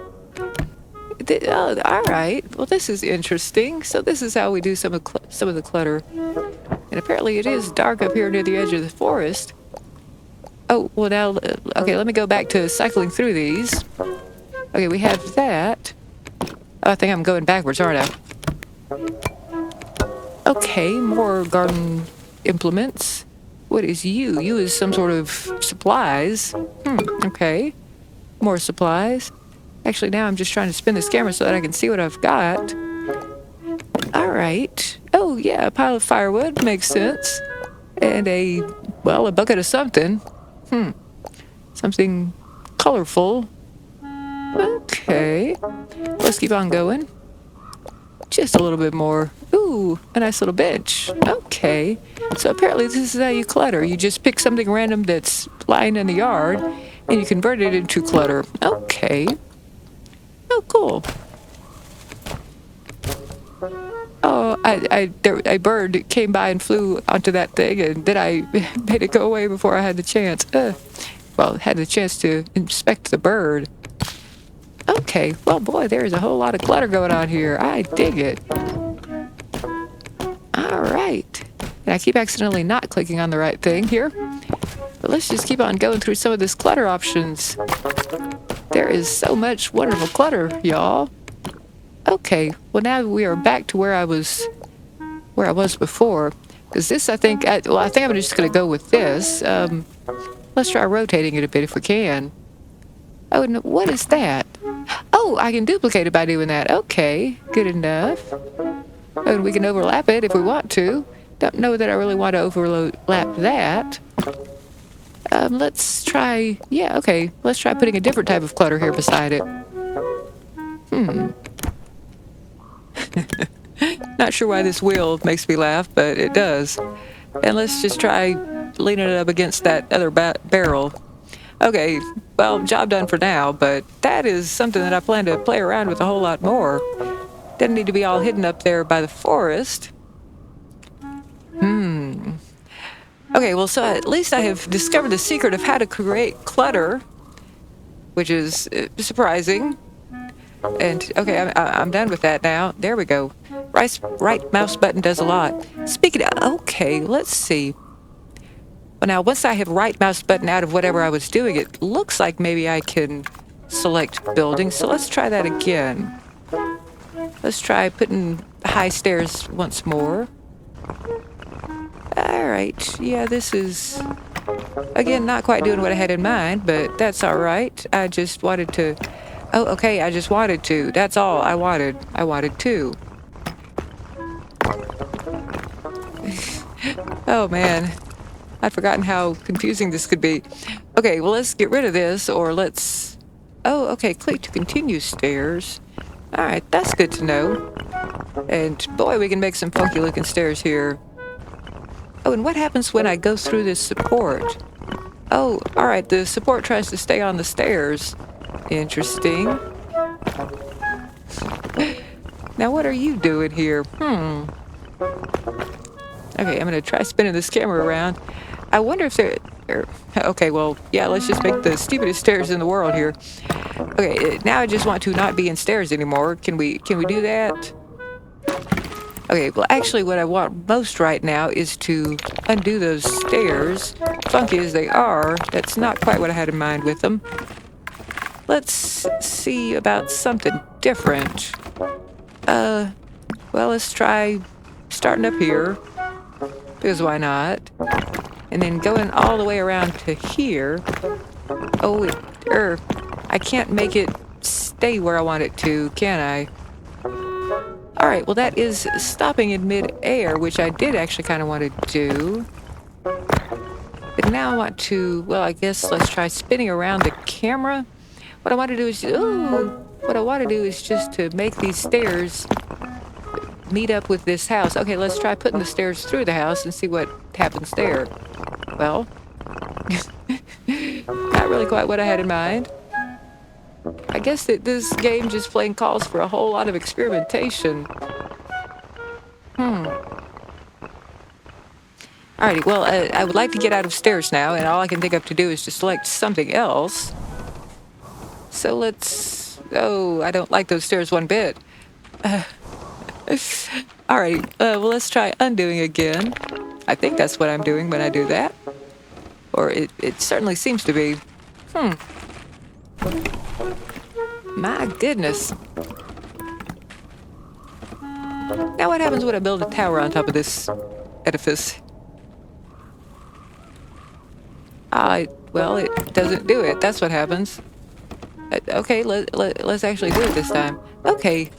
Oh, all right. Well, this is interesting. So this is how we do some of the clutter. And apparently it is dark up here near the edge of the forest. Oh, well now... Okay, let me go back to cycling through these. Okay, we have that. Oh, I think I'm going backwards, aren't I? Okay, more garden implements. What is you? You is some sort of supplies. Okay. More supplies. Actually, now I'm just trying to spin this camera so that I can see what I've got. All right. Oh, yeah, a pile of firewood makes sense. And a bucket of something. Something colorful. Okay. Let's keep on going. Just a little bit more. Ooh, a nice little bench. Okay. So apparently this is how you clutter. You just pick something random that's lying in the yard and you convert it into clutter. Okay. Oh, cool. Oh, a bird came by and flew onto that thing, and then I made it go away before I had the chance. Had the chance to inspect the bird. Okay, well, boy, there's a whole lot of clutter going on here. I dig it. All right. And I keep accidentally not clicking on the right thing here. But let's just keep on going through some of this clutter options. There is so much wonderful clutter, y'all. Okay, well, now we are back to where I was before. Because this, I think I'm just going to go with this. Let's try rotating it a bit if we can. Oh, and what is that? Oh, I can duplicate it by doing that. Okay, good enough. And we can overlap it if we want to. Don't know that I really want to overlap that. Let's try... Yeah, okay. Let's try putting a different type of clutter here beside it. Not sure why this wheel makes me laugh, but it does. And let's just try leaning it up against that other barrel. Okay, well, job done for now, but that is something that I plan to play around with a whole lot more. Doesn't need to be all hidden up there by the forest. Okay, well, so at least I have discovered the secret of how to create clutter, which is surprising. And, okay, I'm done with that now. There we go. Right mouse button does a lot. Speaking of... Okay, let's see. But now, once I have right mouse button out of whatever I was doing, it looks like maybe I can select building. So let's try that again. Let's try putting high stairs once more. All right. Yeah, this is, again, not quite doing what I had in mind, but that's all right. I just wanted to... Oh, okay, I just wanted to. That's all I wanted. I wanted to. Oh, man. I'd forgotten how confusing this could be. Okay, well, let's get rid of this, or let's... Oh, okay, click to continue stairs. All right, that's good to know. And boy, we can make some funky looking stairs here. Oh, and what happens when I go through this support? Oh, all right, the support tries to stay on the stairs. Interesting. Now, what are you doing here? Okay, I'm gonna try spinning this camera around. I wonder if there... Okay, well, yeah, let's just make the stupidest stairs in the world here. Okay, now I just want to not be in stairs anymore. Can we do that? Okay, well, actually, what I want most right now is to undo those stairs. Funky as they are, that's not quite what I had in mind with them. Let's see about something different. Well, let's try starting up here, because why not? And then going all the way around to here. Oh, I can't make it stay where I want it to, can I? All right, well, that is stopping in mid-air, which I did actually kind of want to do. But now I want to, well, I guess let's try spinning around the camera. What I want to do is, just to make these stairs meet up with this house. Okay, let's try putting the stairs through the house and see what happens there. Well, not really quite what I had in mind. I guess that this game just plain calls for a whole lot of experimentation. Alrighty, well, I would like to get out of stairs now, and all I can think of to do is to select something else. So let's... Oh, I don't like those stairs one bit. Alright, well, let's try undoing again. I think that's what I'm doing when I do that. Or it certainly seems to be. My goodness. Now what happens when I build a tower on top of this edifice? Well, it doesn't do it. That's what happens. Okay, let's actually do it this time. Okay.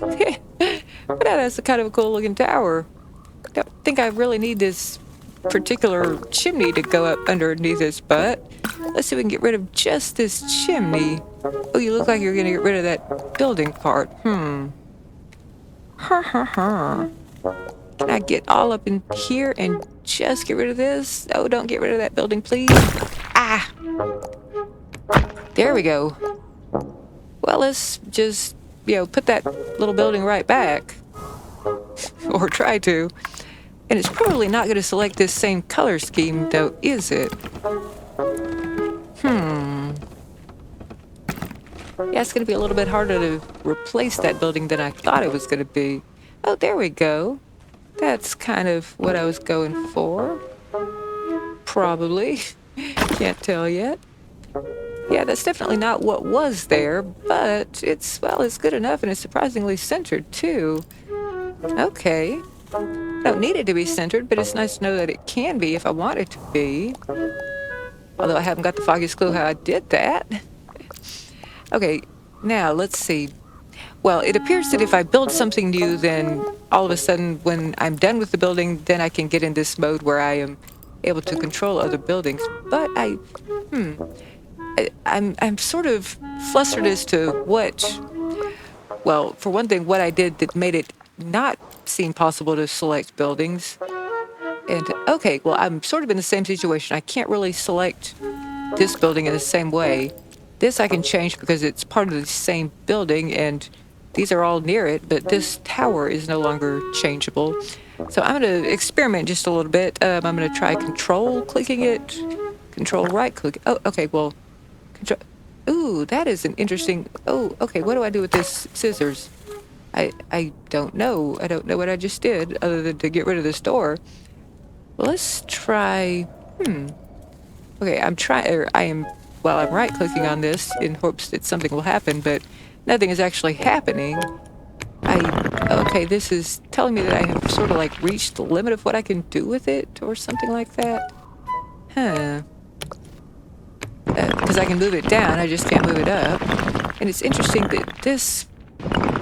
But that's a kind of a cool looking tower. Don't think I really need this particular chimney to go up underneath this, but let's see if we can get rid of just this chimney. Oh, you look like you're gonna get rid of that building part. Can I get all up in here and just get rid of this? Oh, don't get rid of that building, please. Ah! There we go. Well, let's just, put that little building right back. Or try to. And it's probably not going to select this same color scheme, though, is it? Yeah, it's going to be a little bit harder to replace that building than I thought it was going to be. Oh, there we go. That's kind of what I was going for. Probably. Can't tell yet. Yeah, that's definitely not what was there, but it's good enough, and it's surprisingly centered, too. Okay. I don't need it to be centered, but it's nice to know that it can be if I want it to be. Although I haven't got the foggiest clue how I did that. Okay, now let's see. Well, it appears that if I build something new, then all of a sudden when I'm done with the building, then I can get in this mode where I am able to control other buildings. But I'm sort of flustered as to what... Well, for one thing, what I did that made it not seem possible to select buildings. And, okay, well, I'm sort of in the same situation. I can't really select this building in the same way. This I can change because it's part of the same building, and these are all near it, but this tower is no longer changeable. So I'm going to experiment just a little bit. I'm going to try control clicking it, control right click. Oh, okay, well, control. Ooh, that is an interesting... Oh, okay, what do I do with this scissors? I don't know. I don't know what I just did other than to get rid of this door. Well, let's try... Okay, I'm trying, or I am, well, I'm right-clicking on this in hopes that something will happen, but nothing is actually happening. Okay, this is telling me that I have sort of like reached the limit of what I can do with it or something like that. Huh. Because I can move it down, I just can't move it up. And it's interesting that this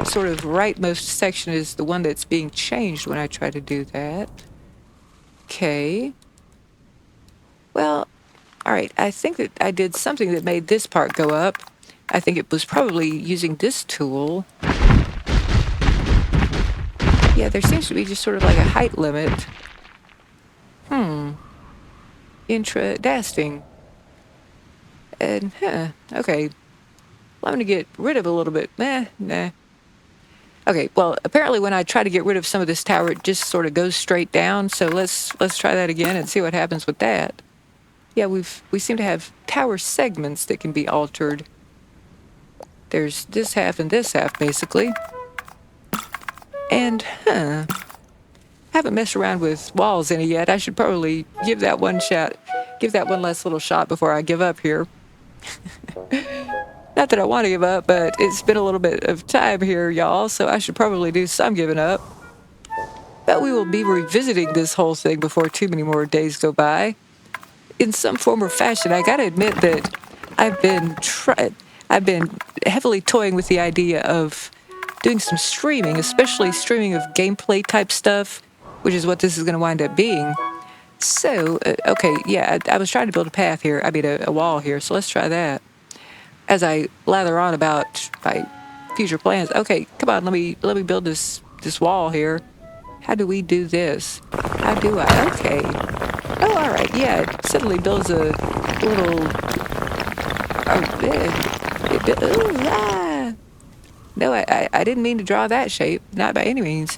sort of rightmost section is the one that's being changed when I try to do that. Okay. Well, all right. I think that I did something that made this part go up. I think it was probably using this tool. Yeah, there seems to be just sort of like a height limit. Interesting. And, okay. Well, I'm going to get rid of a little bit. Nah. Okay, well, apparently when I try to get rid of some of this tower, it just sort of goes straight down. So let's try that again and see what happens with that. Yeah, we seem to have tower segments that can be altered. There's this half and this half, basically. And, haven't messed around with walls any yet. I should probably give that one last little shot before I give up here. Not that I want to give up, but it's been a little bit of time here, y'all, so I should probably do some giving up. But we will be revisiting this whole thing before too many more days go by. In some form or fashion, I gotta admit that I've been heavily toying with the idea of doing some streaming, especially streaming of gameplay type stuff, which is what this is going to wind up being. So, okay, yeah, I was trying to build a path here. I mean, a wall here. So let's try that. As I lather on about my future plans. Okay, come on, let me build this wall here. How do we do this? How do I? Okay. Oh, all right. Yeah, it suddenly builds a little. No, I didn't mean to draw that shape. Not by any means.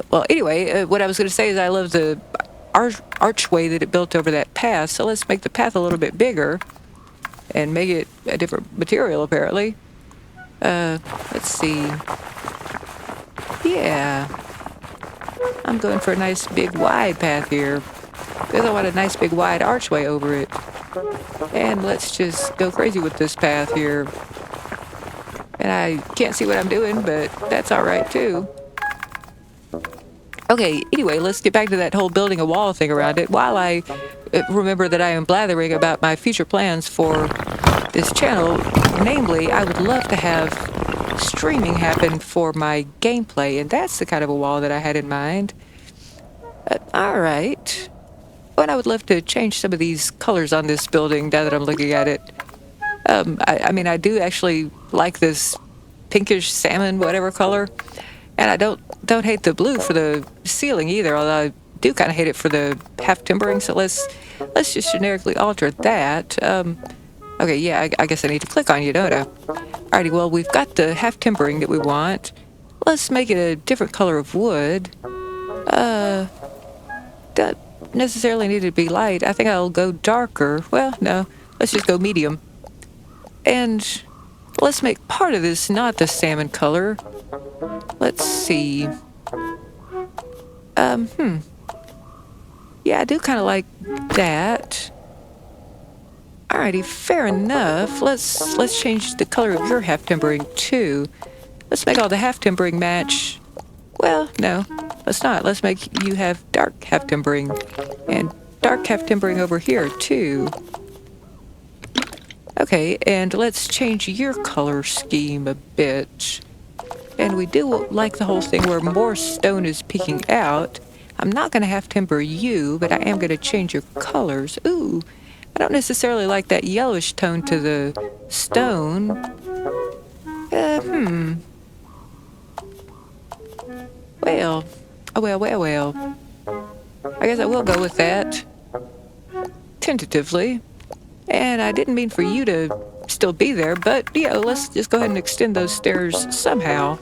Well, anyway, what I was going to say is I love the archway that it built over that path. So let's make the path a little bit bigger and make it a different material, apparently. Let's see. Yeah. I'm going for a nice big wide path here. Because I want a nice big wide archway over it. And let's just go crazy with this path here. And I can't see what I'm doing, but that's alright too. Okay, anyway, let's get back to that whole building a wall thing around it. While I remember that I am blathering about my future plans for this channel, namely, I would love to have streaming happen for my gameplay, and that's the kind of a wall that I had in mind. Alright. But I would love to change some of these colors on this building now that I'm looking at it. I mean, I do actually like this pinkish salmon, whatever color. And I don't hate the blue for the ceiling either, although I do kind of hate it for the half timbering. So let's just generically alter that. Okay, yeah, I guess I need to click on you, don't I? Alrighty, well, we've got the half timbering that we want. Let's make it a different color of wood. Don't necessarily need to be light. I think I'll go darker. Well, no, let's just go medium. And let's make part of this not the salmon color. Let's see. Yeah, I do kind of like that. Alrighty, fair enough. Let's change the color of your half timbering too. Let's make all the half timbering match. Well, no, let's not. Let's make you have dark half timbering and dark half timbering over here too. Okay, and let's change your color scheme a bit. And we do like the whole thing where more stone is peeking out. I'm not going to half timber you, but I am going to change your colors. Ooh, I don't necessarily like that yellowish tone to the stone. Well. Well. I guess I will go with that. Tentatively. And I didn't mean for you to still be there, but, let's just go ahead and extend those stairs somehow.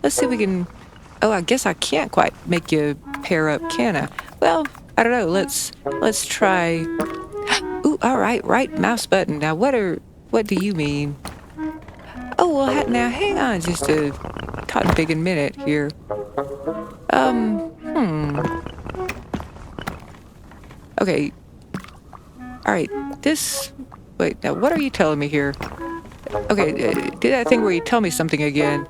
Let's see if we can... Oh, I guess I can't quite make you pair up, can I? Well, I don't know. Let's try... Ooh, all right mouse button. Now, what do you mean? Oh, well, now, hang on just a cotton picking minute here. Okay. All right, this... Wait, now what are you telling me here? Okay, do that thing where you tell me something again.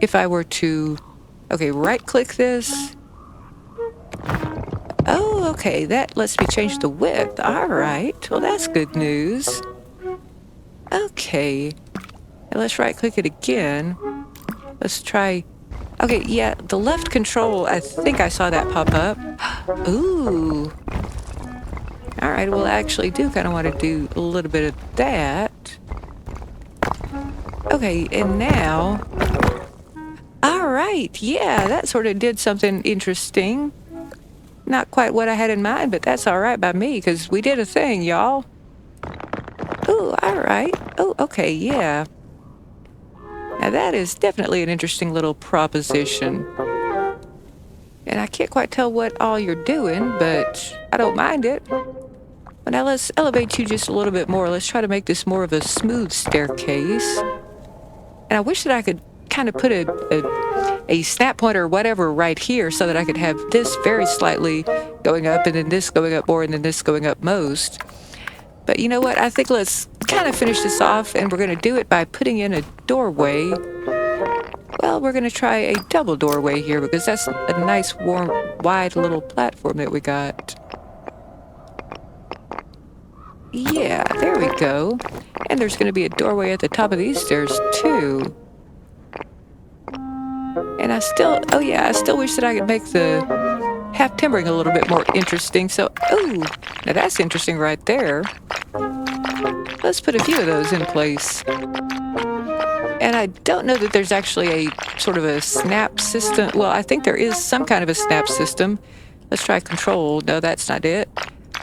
If I were to... Okay, right-click this. Oh, okay, that lets me change the width. All right, well, that's good news. Okay, now let's right-click it again. Let's try... Okay, yeah, the left control, I think I saw that pop up. Ooh. All right, well, I actually do kind of want to do a little bit of that. Okay, and now... All right, yeah, that sort of did something interesting. Not quite what I had in mind, but that's all right by me, because we did a thing, y'all. Ooh, all right. Oh, okay, yeah. Now that is definitely an interesting little proposition. And I can't quite tell what all you're doing, but I don't mind it. Well, now let's elevate you just a little bit more. Let's try to make this more of a smooth staircase. And I wish that I could kind of put a snap pointer or whatever right here so that I could have this very slightly going up and then this going up more and then this going up most. But you know what? I think let's kind of finish this off, and we're going to do it by putting in a doorway. Well, we're going to try a double doorway here because that's a nice, warm, wide little platform that we got. Yeah, there we go. And there's going to be a doorway at the top of these stairs, too. And I still wish that I could make the half timbering a little bit more interesting. So, ooh, now that's interesting right there. Let's put a few of those in place. And I don't know that there's actually a sort of a snap system. Well, I think there is some kind of a snap system. Let's try control. No, that's not it.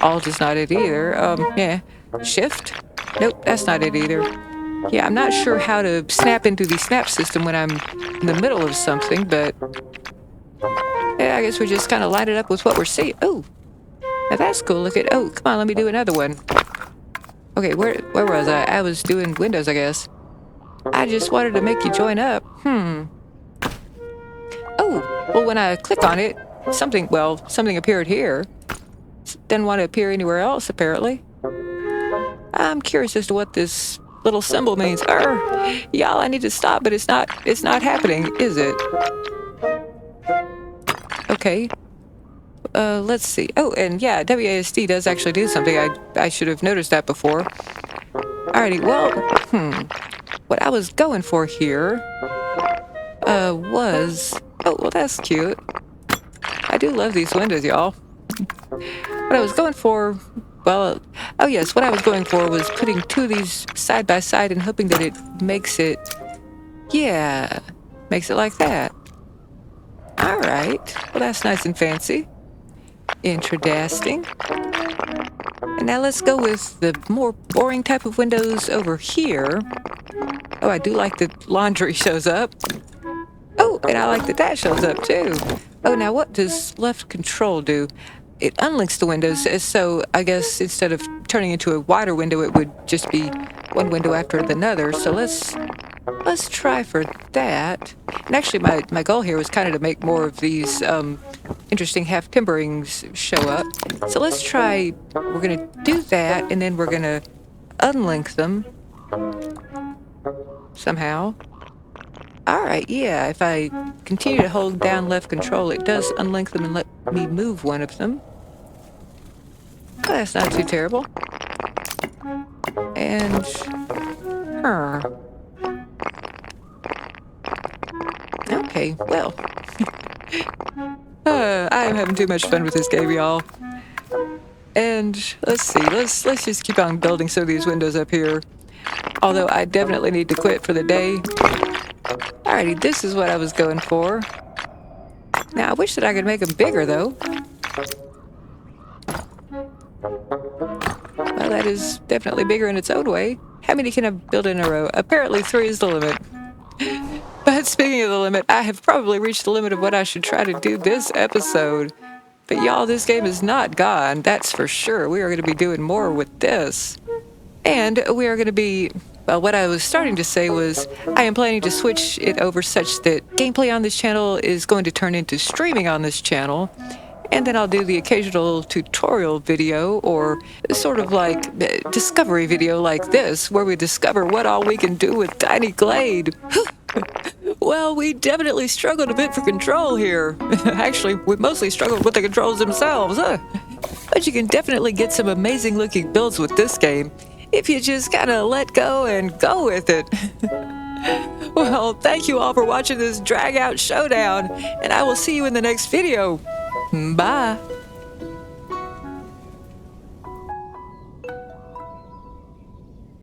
Alt is not it either. Yeah. Shift? Nope, that's not it either. Yeah, I'm not sure how to snap into the snap system when I'm in the middle of something, but yeah, I guess we just kind of light it up with what we're seeing. Oh, now that's cool. Look at, oh, come on, let me do another one. Okay, where was I? I was doing Windows, I guess. I just wanted to make you join up. Oh, well, when I click on it, something appeared here. Didn't want to appear anywhere else, apparently. I'm curious as to what this little symbol means. Y'all, I need to stop, but it's not happening, is it? Okay. Let's see. Oh, and yeah, WASD does actually do something. I should have noticed that before. Alrighty, well, what I was going for here, was... Oh, well, that's cute. I do love these windows, y'all. What I was going for... Well, oh yes, what I was going for was putting two of these side by side and hoping that it makes it... Yeah, makes it like that. Alright, well, that's nice and fancy. Interesting. And now let's go with the more boring type of windows over here. Oh, I do like that laundry shows up. Oh, and I like that that shows up too. Oh, now what does left control do? It unlinks the windows, so I guess instead of turning into a wider window, it would just be one window after another. So let's try for that. And actually, my goal here was kind of to make more of these interesting half timberings show up. So let's try. We're gonna do that, and then we're gonna unlink them somehow. All right, yeah. If I continue to hold down left control, it does unlink them and let me move one of them. Oh, that's not too terrible. And okay, well. I am having too much fun with this game, y'all. And let's see, let's just keep on building some of these windows up here. Although I definitely need to quit for the day. Alrighty, this is what I was going for. Now, I wish that I could make them bigger, though. Well, that is definitely bigger in its own way. How many can I build in a row? Apparently 3 is the limit. But speaking of the limit, I have probably reached the limit of what I should try to do this episode. But y'all, this game is not gone, that's for sure. We are going to be doing more with this. And we are going to be... Well, what I was starting to say was I am planning to switch it over such that gameplay on this channel is going to turn into streaming on this channel. And then I'll do the occasional tutorial video or sort of like discovery video like this, where we discover what all we can do with Tiny Glade. Well, we definitely struggled a bit for control here. Actually, we mostly struggled with the controls themselves, huh? But you can definitely get some amazing looking builds with this game if you just kind of let go and go with it. Well, thank you all for watching this drag out showdown, and I will see you in the next video. Bye.